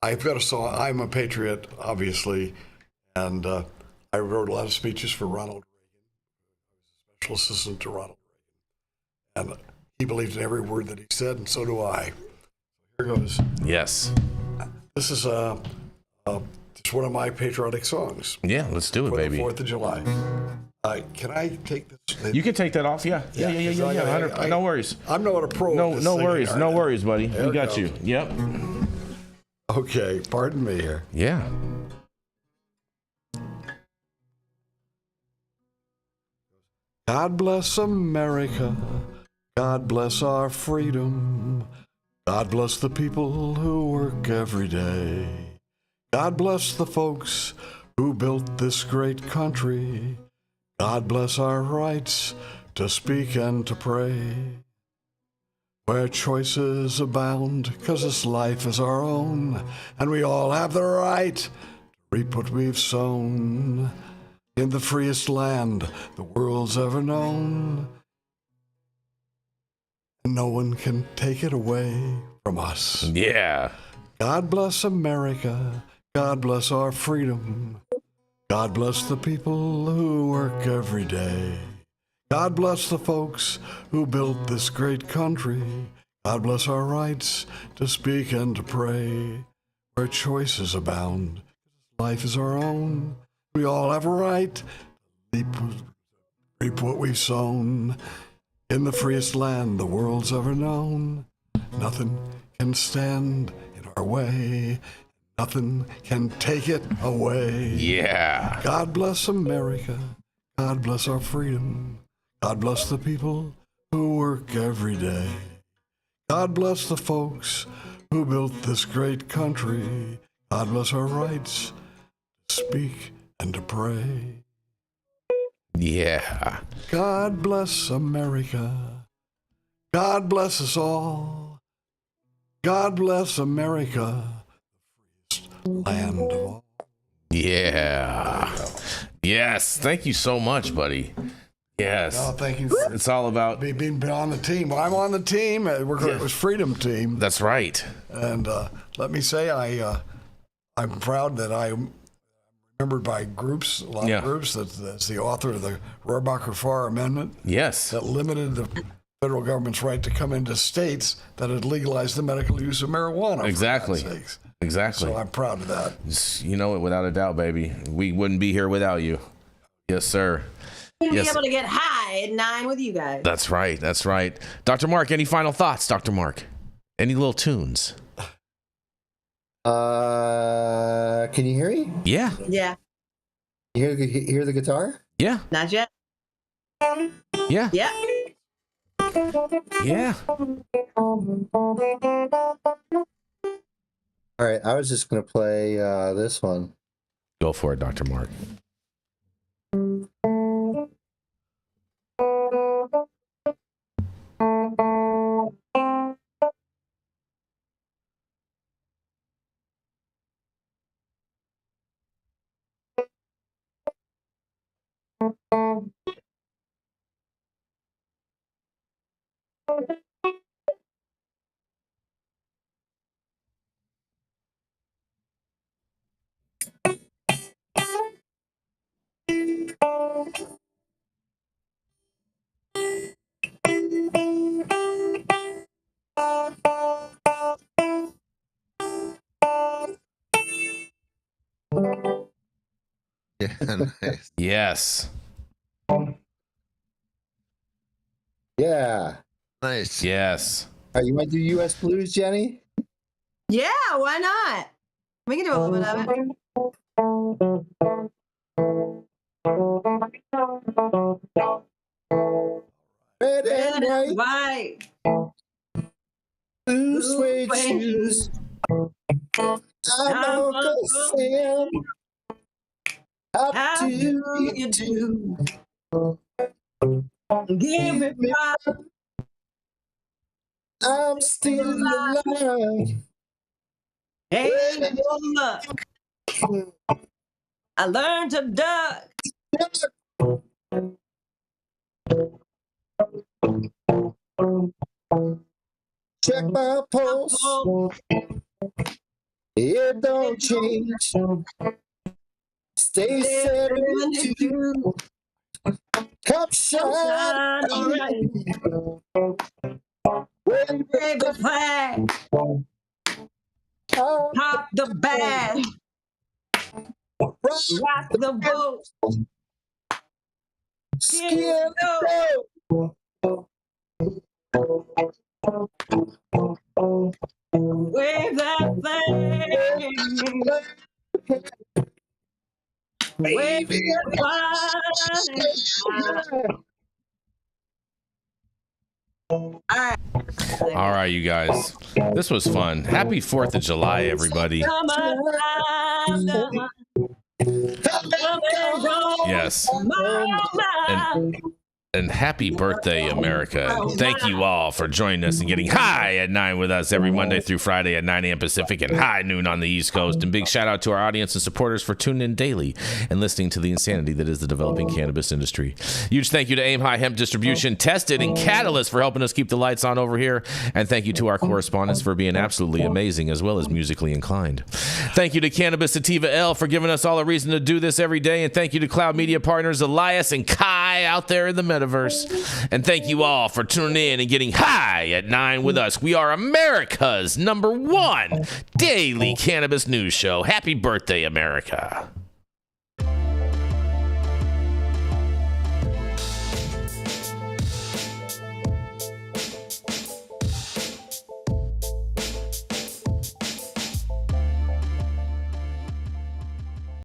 I've got a song. I'm a patriot, obviously, and I wrote a lot of speeches for Ronald Reagan. I was a special assistant to Ronald Reagan, and he believed in every word that he said, and so do I. Here goes. Yes. This is just one of my patriotic songs. Yeah, let's do it, baby. For the 4th of July. Can I take this? You can take that off. Yeah. No worries. I'm not a pro. No worries, buddy. We got you. Yep. Okay, pardon me here. Yeah. God bless America. God bless our freedom. God bless the people who work every day. God bless the folks who built this great country. God bless our rights to speak and to pray. Where choices abound, 'cause this life is our own, and we all have the right to reap what we've sown. In the freest land the world's ever known, and no one can take it away from us. Yeah. God bless America. God bless our freedom. God bless the people who work every day. God bless the folks who built this great country. God bless our rights to speak and to pray. Where choices abound, life is our own. We all have a right to reap what we've sown. In the freest land the world's ever known, nothing can stand in our way. Nothing can take it away. Yeah. God bless America. God bless our freedom. God bless the people who work every day. God bless the folks who built this great country. God bless our rights to speak and to pray. Yeah. God bless America. God bless us all. God bless America, the freest land of all. Yeah. Yes. Thank you so much, buddy. Yes. No, thank you. It's all about being on the team. Well, I'm on the team. It was Freedom Team. That's right. And let me say, I'm proud that I'm remembered by groups, a lot Yeah. of groups. That's the author of the Rohrabacher-Farr Amendment Yes. that limited the federal government's right to come into states that had legalized the medical use of marijuana. Exactly. For God's sakes. Exactly. So I'm proud of that. You know it without a doubt, baby. We wouldn't be here without you. Yes, sir. Be Yes. able to get high at 9 with you guys. That's right. That's right. Dr. Mark, any final thoughts, Dr. Mark? Any little tunes? Can you hear me? Yeah. Yeah. You hear the guitar? Yeah. Not yet. Yeah. Yeah. Yeah. All right, I was just gonna play this one. Go for it, Dr. Mark. Yeah, nice. Yes. Yeah. Nice. Yes. All right, you want to do U.S. Blues, Jenny? Yeah, why not? We can do a little bit of it. Red and white, Right. blue suede shoes. I'm Uncle Sam. How do you do? Give me five. I'm still alive. Hey, look. I learned to duck. Check my pulse. It don't change. Stay 72. Come shine. When Wave the flag. Pop the bag. Rock the boat. skin Wave that flag. Wave that flag. All right, you guys. This was fun. Happy 4th of July, everybody. Come on, Yes. And happy birthday, America. Thank you all for joining us and getting high at 9 with us every Monday through Friday at 9 a.m. Pacific and high noon on the East Coast. And big shout out to our audience and supporters for tuning in daily and listening to the insanity that is the developing cannabis industry. Huge thank you to Aim High Hemp Distribution, Tested, and Catalyst for helping us keep the lights on over here. And thank you to our correspondents for being absolutely amazing as well as musically inclined. Thank you to Cannabis Sativa L for giving us all a reason to do this every day. And thank you to Cloud Media partners Elias and Kai out there in the metaverse. And thank you all for tuning in and getting high at 9 with us. We are America's #1 daily cannabis news show. Happy birthday, America.